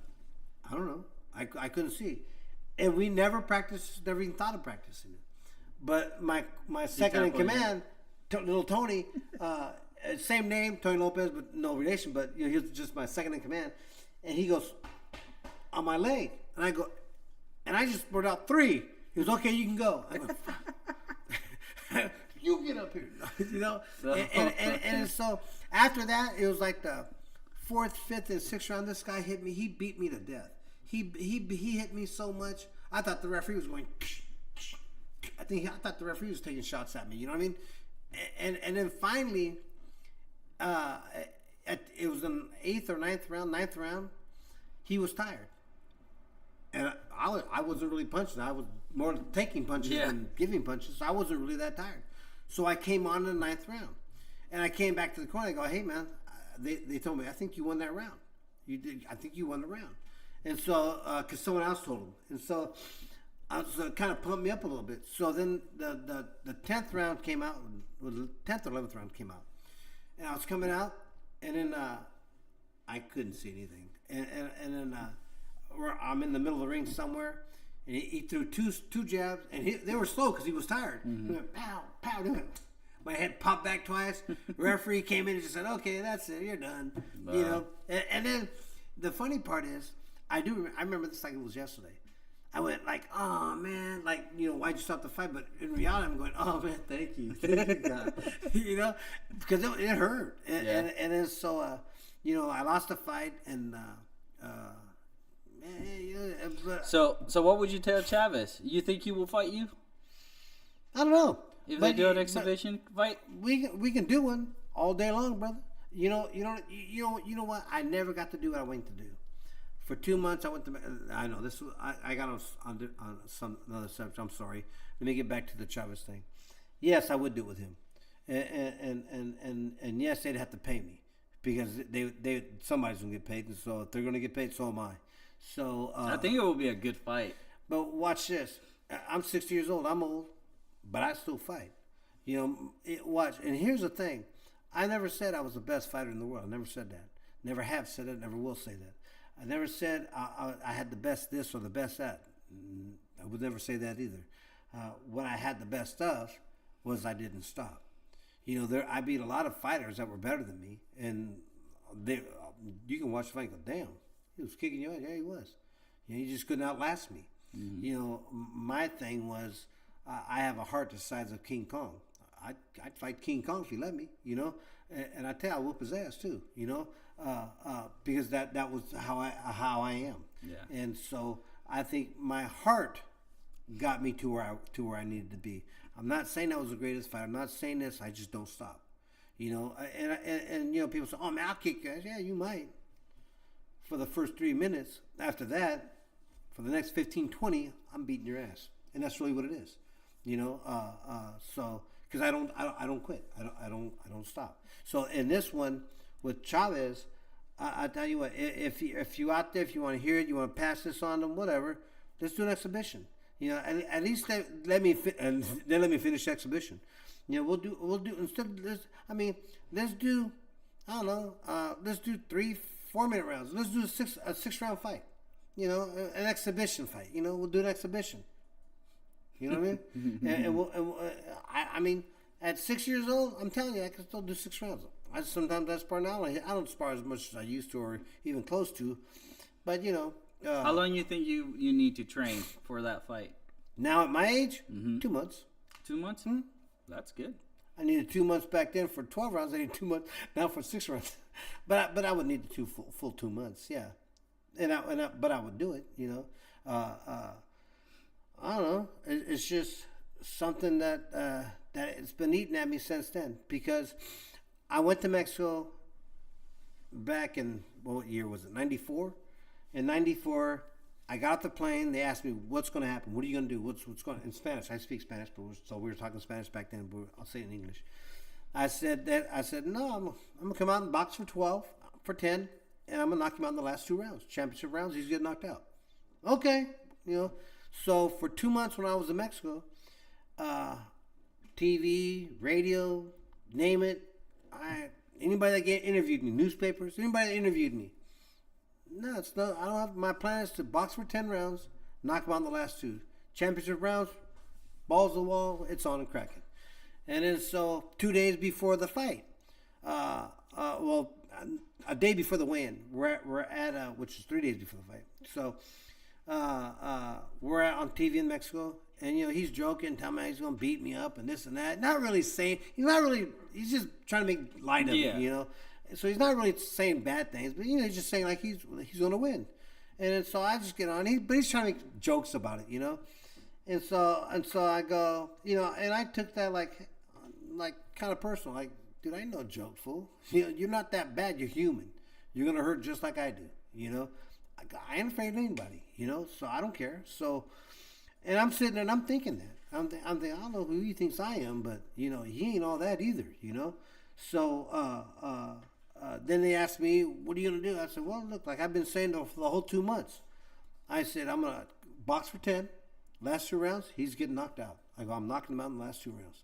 I don't know. I couldn't see, and we never practiced. Never even thought of practicing it. But my second in command, little Tony, same name, Tony Lopez, but no relation. But he was just my second in command. And he goes, on my leg. And I go, and I just brought out 3. He goes, okay, you can go. I go, you get up here. And so after that, it was like the 4th, 5th, and 6th round. This guy hit me. He beat me to death. He hit me so much. I thought the referee was going, I thought the referee was taking shots at me. You know what I mean? And then finally, it was in 8th or 9th round, he was tired. And I wasn't really punching. I was more taking punches than giving punches. So I wasn't really that tired. So I came on in the 9th round. And I came back to the corner. I go, hey, man, they told me, I think you won that round. You did. I think you won the round. And so, because someone else told him. And so I was kind of pumped me up a little bit. So then the 10th round came out. The 10th or 11th round came out. And I was coming out. And then I couldn't see anything. And then I'm in the middle of the ring somewhere, and he threw two jabs, and they were slow because he was tired. Mm-hmm. He went pow, pow, my head popped back twice. Referee came in and just said, "Okay, that's it, you're done." Wow. And then the funny part is, I remember this like it was yesterday. I went like, oh man, like, why'd you stop the fight? But in reality, I'm going, oh man, thank you, God. Because it hurt. And then so, I lost the fight, and So what would you tell Chavez? You think he will fight you? I don't know. If they do an exhibition fight, we can do one all day long, brother. You know what? I never got to do what I went to do. For 2 months, I went to. I know this. I got on some another subject. I'm sorry. Let me get back to the Chavez thing. Yes, I would do it with him, and yes, they'd have to pay me because somebody's gonna get paid, and so if they're gonna get paid, so am I. So I think it will be a good fight. But watch this. I'm 60 years old. I'm old, but I still fight. Watch. And here's the thing. I never said I was the best fighter in the world. I never said that. Never have said it. Never will say that. I never said I had the best this or the best that. I would never say that either. What I had the best of was I didn't stop. I beat a lot of fighters that were better than me, and you can watch the fight and go, damn, he was kicking you out. Yeah, he was. He just couldn't outlast me. Mm-hmm. My thing was I have a heart the size of King Kong. I'd fight King Kong if he let me, you know. And I tell you, I whoop his ass too, you know, because that was how I am. Yeah. And so I think my heart got me to where I needed to be. I'm not saying I was the greatest fighter. I'm not saying this. I just don't stop, you know. And you know, people say, "Oh man, I'll kick your ass." Yeah, you might. For the first 3 minutes. After that, for the next 15, 20, I'm beating your ass, and that's really what it is, you know. So because I don't quit. I don't stop. So in this one with Chavez, I tell you what, if you out there, if you want to hear it, you want to pass this on them, whatever, let's do an exhibition. You know, at least let me finish the exhibition. You know, we'll do instead of this. I mean, let's do, I don't know, let's do 3-4 minute rounds. Let's do a 6-round fight. You know, an exhibition fight. You know, we'll do an exhibition. You know what I mean? I mean, at 6 years old, I'm telling you, I can still do 6 rounds. Sometimes I spar now. I don't spar as much as I used to, or even close to. But you know, How long you think you need to train for that fight? now at my age, 2 months. 2 months? That's good. I needed 2 months back then for 12 rounds. I need 2 months now for 6 rounds. But I would need the full 2 months. Yeah, but I would do it. You know, I don't know. It's just something that it's been eating at me since then, because I went to Mexico back in, what year was it? 94. In 94, I got off the plane. They asked me, "What's going to happen? What are you going to do? What's going in Spanish?" I speak Spanish, so we were talking Spanish back then. But I'll say it in English. I said, "No, I'm gonna come out and box for 12, for 10, and I'm gonna knock him out in the last 2 rounds. Championship rounds, he's getting knocked out." Okay, you know. So for 2 months when I was in Mexico, TV, radio, name it. Anybody that interviewed me, newspapers, anybody that interviewed me. No, it's not. I don't have. My plan is to box for 10 rounds, knock him out in the last 2. Championship rounds, balls to the wall, it's on and cracking. And then so 2 days before the fight, well, a day before the weigh-in, we're at which is 3 days before the fight. So we're on TV in Mexico, and you know he's joking, telling me he's gonna beat me up and this and that. Not really saying. He's just trying to make light of it, you know. So he's not really saying bad things, but you know he's just saying like he's gonna win. And then, so I just get on. But he's trying to make jokes about it, you know. And so I go, you know, and I took that like kind of personal. Like, dude, I ain't no joke, fool. You know, you're not that bad. You're human. You're gonna hurt just like I do, you know. I ain't afraid of anybody, you know. So I don't care. So, and I'm sitting there and I'm thinking that. I'm thinking, I don't know who he thinks I am, but you know, he ain't all that either, you know. So then they asked me, "What are you gonna do?" I said, "Well, look, like I've been saying for the whole 2 months. I said I'm gonna box for 10. Last 2 rounds, he's getting knocked out. I go, I'm knocking him out in the last 2 rounds."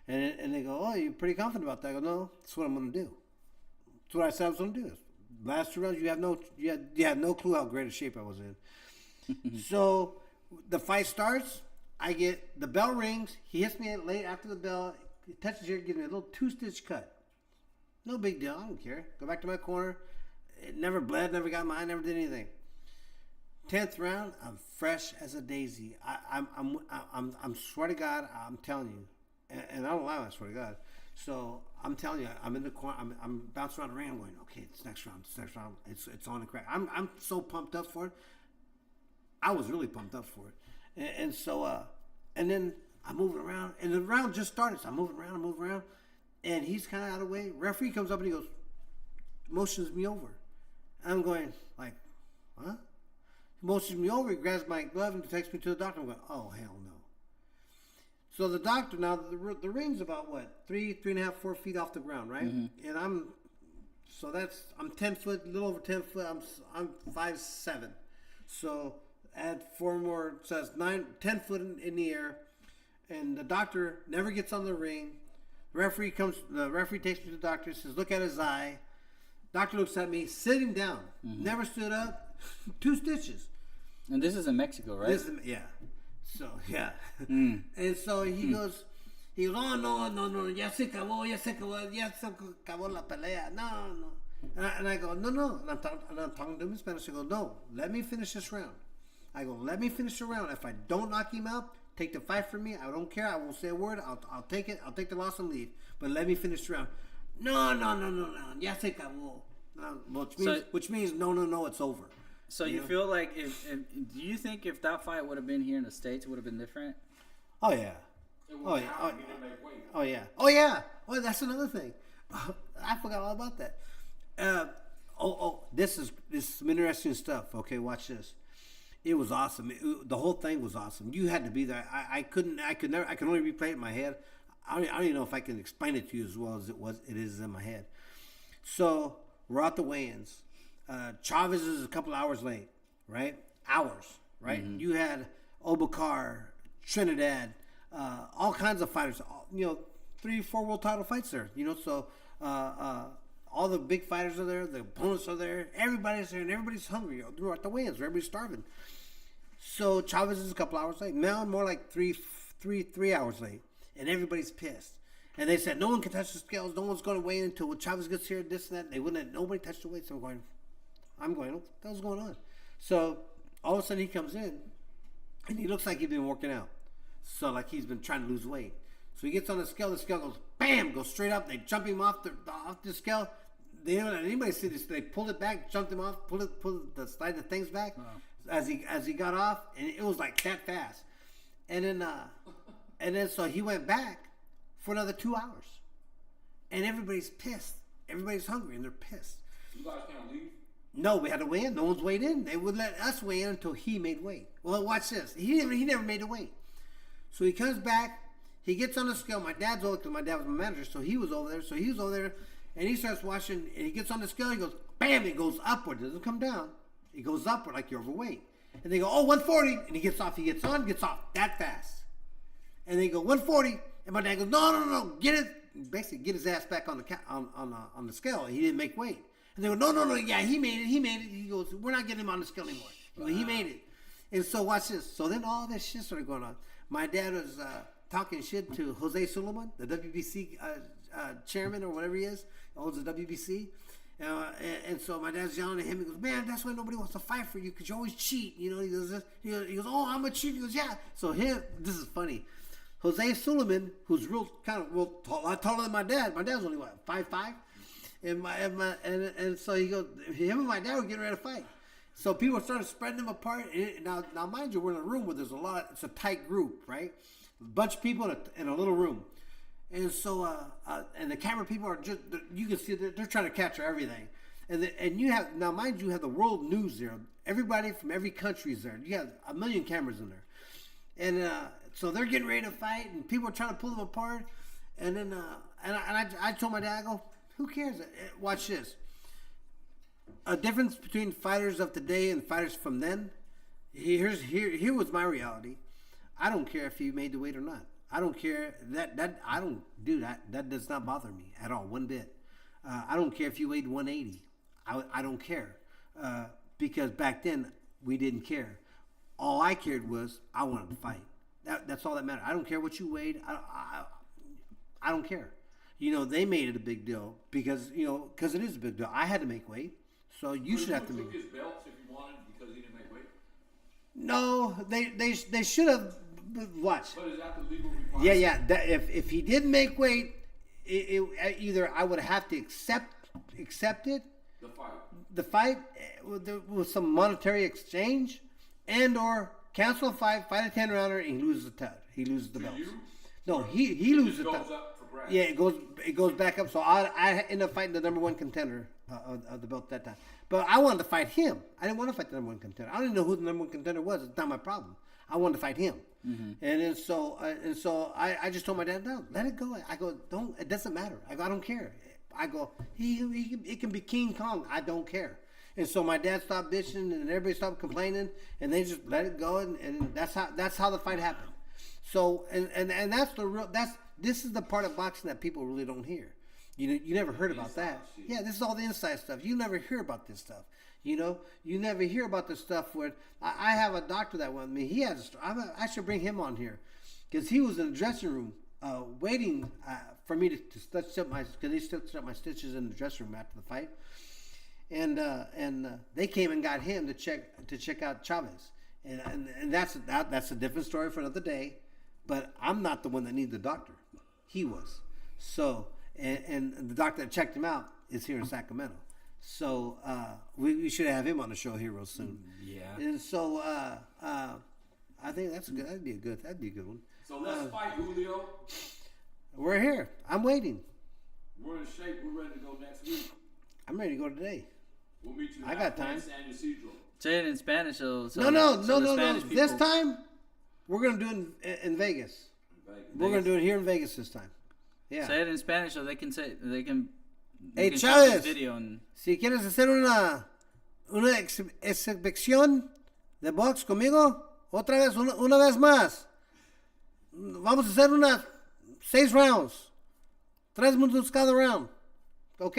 And they go, "Oh, you're pretty confident about that?" I go, "No, that's what I'm going to do. That's what I said I was going to do. Last 2 rounds, you had no clue how great a shape I was in." So the fight starts. I get the bell rings. He hits me late after the bell. He touches here, gives me a little 2-stitch cut. No big deal. I don't care. Go back to my corner. It never bled. Never got mine. Never did anything. 10th round, I'm fresh as a daisy. I'm swear to God, I'm telling you, and I don't lie, I swear to God. So I'm telling you, I'm in the corner, I'm bouncing around the ring, I'm going, okay, it's next round, it's on the crack. I'm so pumped up for it. I was really pumped up for it, and so and then I'm moving around, and the round just started. So I'm moving around, and he's kind of out of the way. Referee comes up and he goes, motions me over. I'm going like, huh? Motions me over, he grabs my glove and takes me to the doctor. I'm going, oh, hell no. So the doctor, now the ring's about what? 3.5, 4 feet off the ground, right? Mm-hmm. And I'm 10 foot, a little over 10 foot. I'm 5'7". So add 4 more, so that's 10 foot in the air. And the doctor never gets on the ring. The referee takes me to the doctor, says, look at his eye. Doctor looks at me, sitting down, never stood up, 2 stitches. And this is in Mexico, right? Yeah. So, yeah. And so he goes, oh, no, ya se acabó la pelea. No. And I go, no. And I'm talking to him in Spanish. I go, no, let me finish this round. I go, let me finish the round. If I don't knock him out, Take the fight from me. I don't care. I won't say a word. I'll take it. I'll take the loss and leave. But let me finish the round. No. Ya se acabó. Which means no. It's over. So you feel like if do you think if that fight would have been here in the States, it would have been different? Oh yeah. It Oh was yeah. how he didn't make weight. Oh yeah. Oh yeah. Oh, that's another thing. I forgot all about that. This is some interesting stuff. Okay, watch this. It was awesome. The whole thing was awesome. You had to be there. I could only replay it in my head. I don't even know if I can explain it to you as well as it is in my head. So we're at the weigh-ins. Chavez is a couple hours late, right? Hours, right? Mm-hmm. You had Obakar, Trinidad, all kinds of fighters. 3-4 world title fights there. So all the big fighters are there. The opponents are there. Everybody's there, and everybody's hungry. We're at the weigh-ins. Everybody's starving. So Chavez is a couple hours late. Mel more like three hours late, and everybody's pissed. And they said no one can touch the scales. No one's going to weigh in until Chavez gets here. This and that. They wouldn't let nobody touch the weights. So I'm going. What the hell's going on? So all of a sudden he comes in, and he looks like he's been working out. So like he's been trying to lose weight. So he gets on the scale. The scale goes bam, goes straight up. They jump him off the scale. They don't let anybody see this. They pulled it back, jumped him off, slide the things back. Wow. As he got off, and it was like that fast. And then so he went back for another 2 hours, and everybody's pissed. Everybody's hungry, and they're pissed. You guys can't leave? No, we had to weigh in. No one's weighed in. They wouldn't let us weigh in until he made weight. Well, watch this. He never made the weight. So he comes back. He gets on the scale. My dad's over because my dad was my manager, so he was over there. So he was over there, and he starts watching. And he gets on the scale. He goes, bam! It goes upward. It doesn't come down. It goes upward like you're overweight. And they go, 140, and he gets off. He gets on, gets off that fast. And they go 140, and my dad goes, no, get it. Basically, get his ass back on the scale. He didn't make weight. And they go, no, yeah, he made it. He goes, we're not getting him on the scale anymore. Wow. He made it. And so watch this. So then all this shit started going on. My dad was talking shit to Jose Suleiman, the WBC chairman or whatever he is, owns the WBC. And so my dad's yelling at him. He goes, man, that's why nobody wants to fight for you because you always cheat. He goes, oh, I'm a cheat. He goes, yeah. So this is funny. Jose Suleiman, who's real tall, a lot taller than my dad. My dad's only 5'5", and so he goes. Him and my dad were getting ready to fight. So people started spreading them apart. Now, mind you, we're in a room where there's a lot. It's a tight group, right? A bunch of people in a little room. And so, and the camera people are you can see they're trying to capture everything. And you have, now mind you, have the world news there. Everybody from every country is there. You have 1 million cameras in there. And so they're getting ready to fight, and people are trying to pull them apart. And then, I told my dad, I go, who cares? Watch this. A difference between fighters of today and fighters from then. Here was my reality. I don't care if you made the weight or not. I don't care that I don't do that. That does not bother me at all, one bit. I don't care if you weighed 180. I don't care because back then we didn't care. All I cared was I wanted to fight. That's all that mattered. I don't care what you weighed. I don't care. They made it a big deal because it is a big deal. I had to make weight, so you should have to make. Took his belts if you wanted because he didn't make weight. No, they should have. Watch. But is that the legal requirement? Yeah. If he didn't make weight, either I would have to accept it. The fight with some monetary exchange, and or cancel a fight a 10-rounder, and he loses the belts. You? No, he loses the belts. Up for grabs. Yeah, it goes back up. So I end up fighting the number one contender of the belt that time. But I wanted to fight him. I didn't want to fight the number one contender. I didn't know who the number one contender was. It's not my problem. I wanted to fight him. Mm-hmm. And then so I just told my dad, no, let it go. I go, don't. It doesn't matter. I go, I don't care. I go, it can be King Kong. I don't care. And so my dad stopped bitching, and everybody stopped complaining, and they just let it go, and that's how the fight happened. So and this is the part of boxing that people really don't hear. You never heard about that. Yeah, this is all the inside stuff. You never hear about this stuff. You never hear about the stuff where I have a doctor that went with me. He has. I should bring him on here because he was in the dressing room waiting for me to stitch up because they stitched up my stitches in the dressing room after the fight, and they came and got him to check out Chavez, And that's a different story for another day. But I'm not the one that needs the doctor. He was. So, and the doctor that checked him out is here in Sacramento. So we should have him on the show here real soon. Yeah. And so I think that'd be a good one. So let's fight, Julio. We're here. I'm waiting. We're in shape. We're ready to go next week. I'm ready to go today. We'll meet you I got halfway in time. San Ysidro. Say it in Spanish. So No. the Spanish This people- time, we're gonna do it in Vegas. We're gonna do it here in Vegas this time. Yeah. Say it in Spanish so they can say they can. Hey, you can show this Chávez. video and Si quieres hacer una exhibición de box conmigo, otra vez, una vez más. Vamos a hacer 6 rounds. 3 minutos cada round. ¿Ok?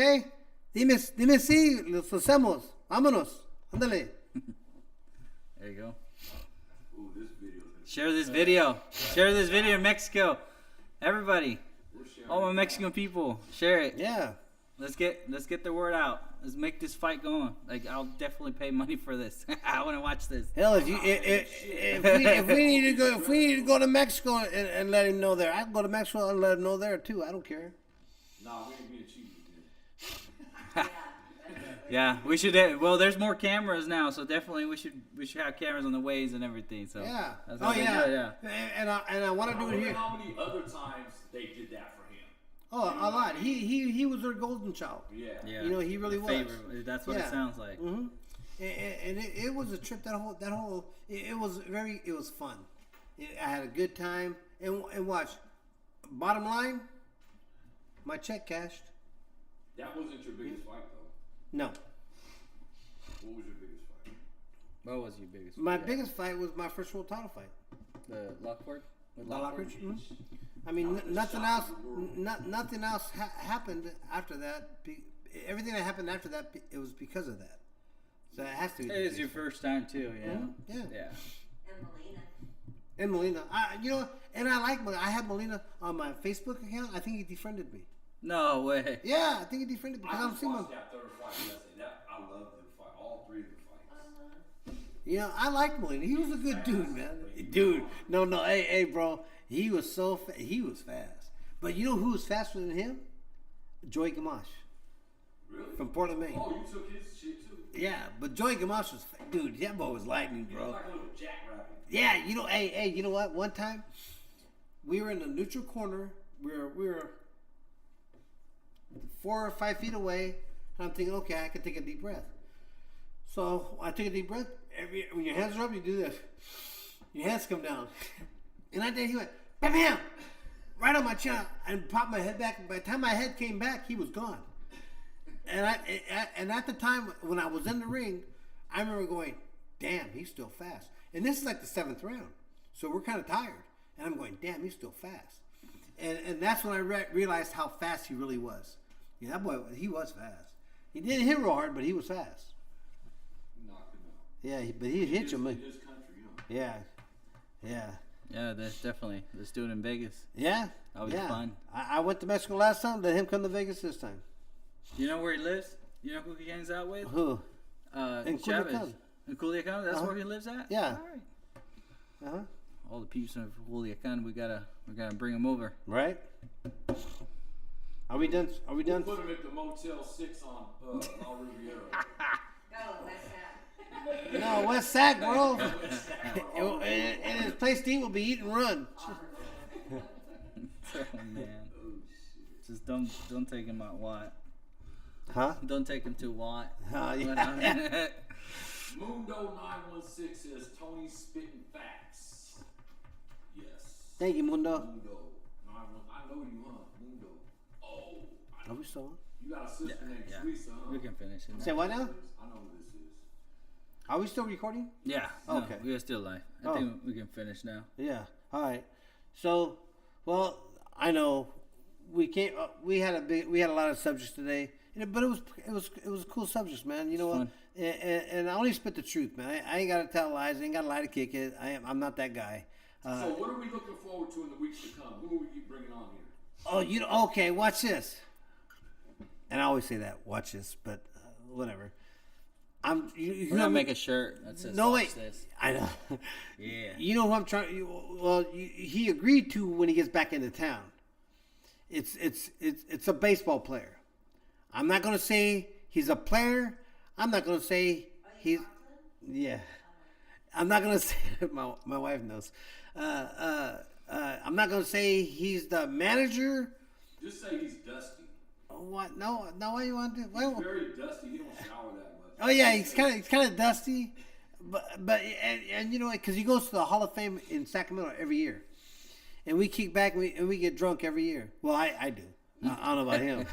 Dime si los hacemos. Vámonos. Ándale. there you go. Ooh, this video. Share this video. Share this video in Mexico. Everybody, We're sharing. all my Mexican people, share it. Yeah. Let's get the word out. Let's make this fight going. Like I'll definitely pay money for this. I want to watch this. Hell, if we need to go to Mexico and let him know there, I can go to Mexico and let him know there too. I don't care. Nah, we ain't being cheap. Yeah, we should. Well, there's more cameras now, so definitely we should have cameras on the ways and everything. So Yeah. that's Oh what they yeah. do, yeah. And I want to I do it wonder here. how many other times they did that for him. Oh, a lot. He was their golden child. Yeah. Yeah. You know, he really was. Favorite. That's what Yeah. it sounds like. Mm-hmm. And it was a trip. That whole it was fun. I had a good time. And watch. Bottom line, my check cashed. That wasn't your biggest fight, though. No, What was your biggest fight? What was your biggest? my biggest fight was my first world title fight. The Lockport. With Lockridge. I mean, nothing else. Nothing else happened after that. Everything that happened after that, it was because of that. So it has to be. It is your first time too, yeah. Yeah. Yeah. And Melina. And Molina, and I like Molina. I had Molina on my Facebook account. I think he defriended me. No way. Yeah, I think he defriended me because I don't see him. watched that third fight yesterday. I love the fight. All 3 of the fights. You know, I like Molina. He was a good dude, man. Dude, no, hey, bro. He was he was fast. But you know who was faster than him? Joey Gamache Really? from Portland, Maine. Oh, you took his shit, too. Yeah, but Joey Gamache was, dude, that boy was lightning, You bro. look like a little jackrabbit. Yeah, you know, hey, you know what? One time, we were in the neutral corner. We were 4 or 5 feet away. And I'm thinking, okay, I can take a deep breath. So I take a deep breath. When your hands are up, you do this. Your hands come down. And I did. He went, bam, bam, right on my chin, and popped my head back. By the time my head came back, he was gone. And at the time when I was in the ring, I remember going, damn, he's still fast. And this is like the 7th round. So we're kind of tired. And I'm going, damn, he's still fast. And that's when I realized how fast he really was. Yeah, that boy, he was fast. He didn't hit real hard, but he was fast. Knocked him out. Yeah, but he hit you. In his country, you know. Yeah. Yeah, that's definitely. Let's do it in Vegas. Yeah. That was yeah. fun. I went to Mexico last time. Let him come to Vegas this time. You know where he lives? You know who he hangs out with? Who? In Chavez. Culiacan. In Culiacan? That's Uh-huh. where he lives at? Yeah. All right. Uh-huh. All the peeps of Culiacan, we gotta bring them over. Right? Are we done? Are we We'll done? put him at the Motel 6 on La Riviera. No, that's that. No, West Sac, bro. And his place to eat will be eat and run. Oh man. Just don't take him out Watt. Huh? Don't take him to Watt. Yeah. Mundo 916 says Tony spitting facts. Yes. Thank you, Mundo. Mundo 916. I know you, huh? Mundo. Oh. I Are know. we still on? You got a sister named Teresa, huh? We can finish it. Say Now. what now? I know who this is. Are we still recording? Yeah. Okay. No, we are still live. I think we can finish now. Yeah. All right. So, well, I know we can't. We had a lot of subjects today, but it was cool subjects, man. You know what? fun. And I only spit the truth, man. I ain't got to tell lies. I ain't got to lie to kick it. I'm not that guy. So what are we looking forward to in the weeks to come? Who are we bringing on here? Oh, you know, okay, watch this. And I always say that, watch this, but whatever. You We're know, gonna make a shirt that says no "Watch wait. this." I know. Yeah. You know who I'm trying. Well, he agreed to when he gets back into town. It's a baseball player. I'm not gonna say he's a player. I'm not gonna say he's. Yeah. I'm not gonna say my wife knows. I'm not gonna say he's the manager. Just say he's dusty. What? No. Why you want to do? He's Well, very dusty. He don't shower that much. oh yeah, he's kind of dusty, but and you know because he goes to the Hall of Fame in Sacramento every year, and we kick back and we get drunk every year. Well, I do. I don't know about him.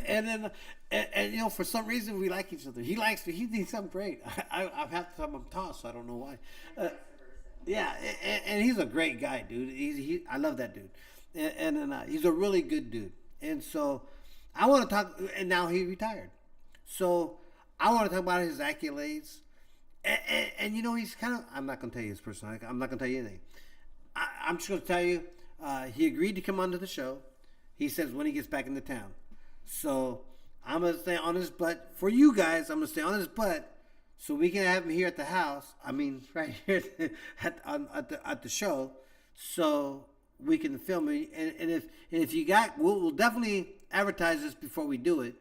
And then and you know for some reason we like each other. He likes me. He thinks I'm great. I've had to tell him I'm tossed, so I don't know why. Yeah, and he's a great guy, dude. I love that dude, and he's a really good dude. And so I want to talk. And now he retired, so I want to talk about his accolades. And you know he's kind of. I'm not gonna tell you his personality. I'm not gonna tell you anything. I'm just gonna tell you he agreed to come onto the show. He says when he gets back into town. So I'm gonna stay on his butt for you guys. I'm gonna stay on his butt so we can have him here at the house. I mean, right here at the show, so we can film it. And if you got, we'll definitely advertise this before we do it.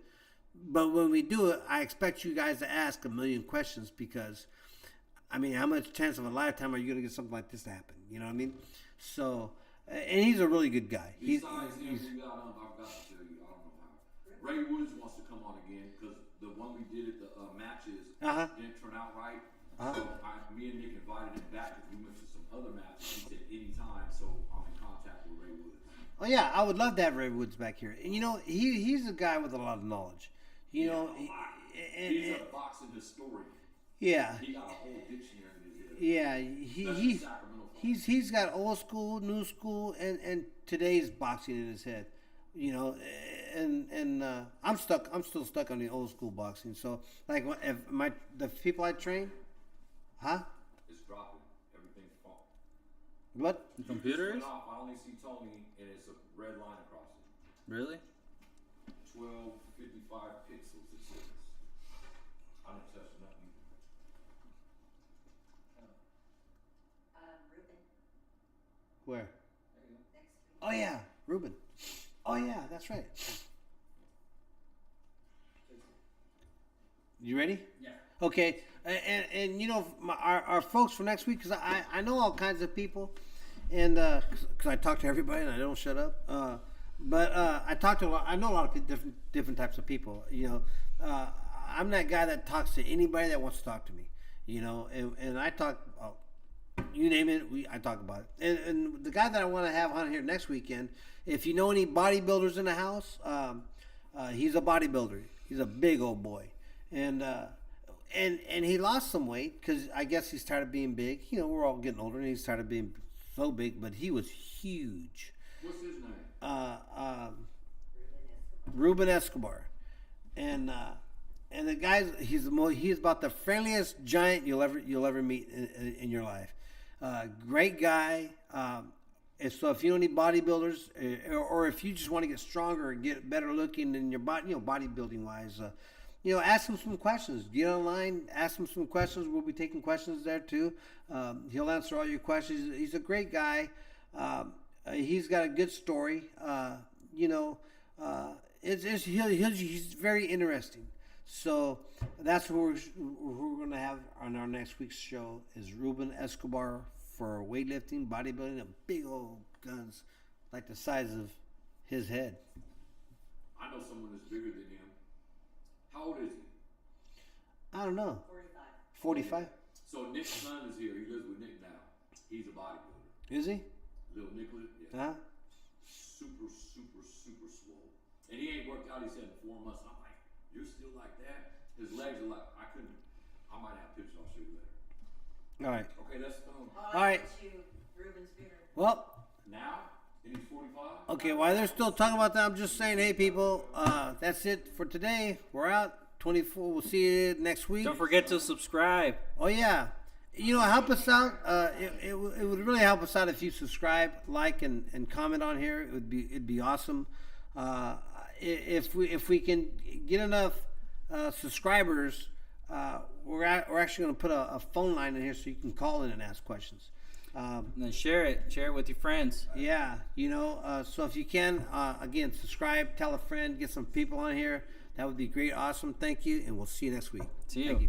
But when we do it, I expect you guys to ask a million questions because, I mean, how much chance of a lifetime are you gonna get something like this to happen? You know what I mean? So. And he's a really good guy. Besides him, we got I've got to tell you, I don't know how. Ray Woods wants to come on again because the one we did at the matches didn't turn out right. So me and Nick invited him back because we went to some other matches. He said anytime, so I'm in contact with Ray Woods. Oh yeah, I would love to have Ray Woods back here. And you know, he's a guy with a lot of knowledge. You know, he's a boxing historian. Yeah. He got a whole dictionary in his head. Yeah, he's got old school, new school, and today's boxing in his head. You know, and I'm still stuck on the old school boxing. So like, if the people I train, It's dropping. Everything's falling. What? The computer is? Off, I only see Tony, and it's a red line across it. Really? 1255 pixels. It says. I didn't touch nothing. Ruben, Where? There you go. next week. Oh yeah, Ruben. Oh yeah, that's right. You ready? Yeah. Okay, and you know our folks for next week because I know all kinds of people, and because I talk to everybody and I don't shut up. But I know a lot of different types of people. You know, I'm that guy that talks to anybody that wants to talk to me. You know, and I talk. You name it, I talk about it. And the guy that I want to have on here next weekend, if you know any bodybuilders in the house, he's a bodybuilder. He's a big old boy, and he lost some weight because I guess he's tired of being big. You know, we're all getting older, and he's tired of being so big. But he was huge. What's his name? Ruben Escobar, and the guy's he's about the friendliest giant you'll ever meet in your life. Great guy. And so if you know any bodybuilders, or if you just want to get stronger and get better looking in your body, you know, bodybuilding wise, you know, ask him some questions. Get online, ask him some questions. We'll be taking questions there too. He'll answer all your questions. He's a great guy. He's got a good story. You know, he's very interesting. So that's who we're going to have on our next week's show is Ruben Escobar for weightlifting, bodybuilding, and big old guns like the size of his head. I know someone that's bigger than him. How old is he? I don't know. 45. 45? So Nick's son is here. He lives with Nick now. He's a bodybuilder. Is he? Little Nicholas. Yeah. Huh? Super swole. And he ain't worked out, he said, in 4 months. I'm like, you're still like that? His legs are like, I might have pictures, I'll show you later. All right. Okay, that's All right. Ruben's bigger. Well, now, and he's 45. okay, while they're still talking about that, I'm just saying, hey, people, that's it for today. We're out. 24. We'll see you next week. Don't forget to subscribe. Oh, yeah. You know, help us out. It would really help us out if you subscribe, like, and comment on here. It'd be awesome. If we can get enough subscribers, we're actually going to put a phone line in here so you can call in and ask questions. And then share it with your friends. Yeah, so if you can, again, subscribe, tell a friend, get some people on here. That would be great, awesome. Thank you, and we'll see you next week. See you. Thank you.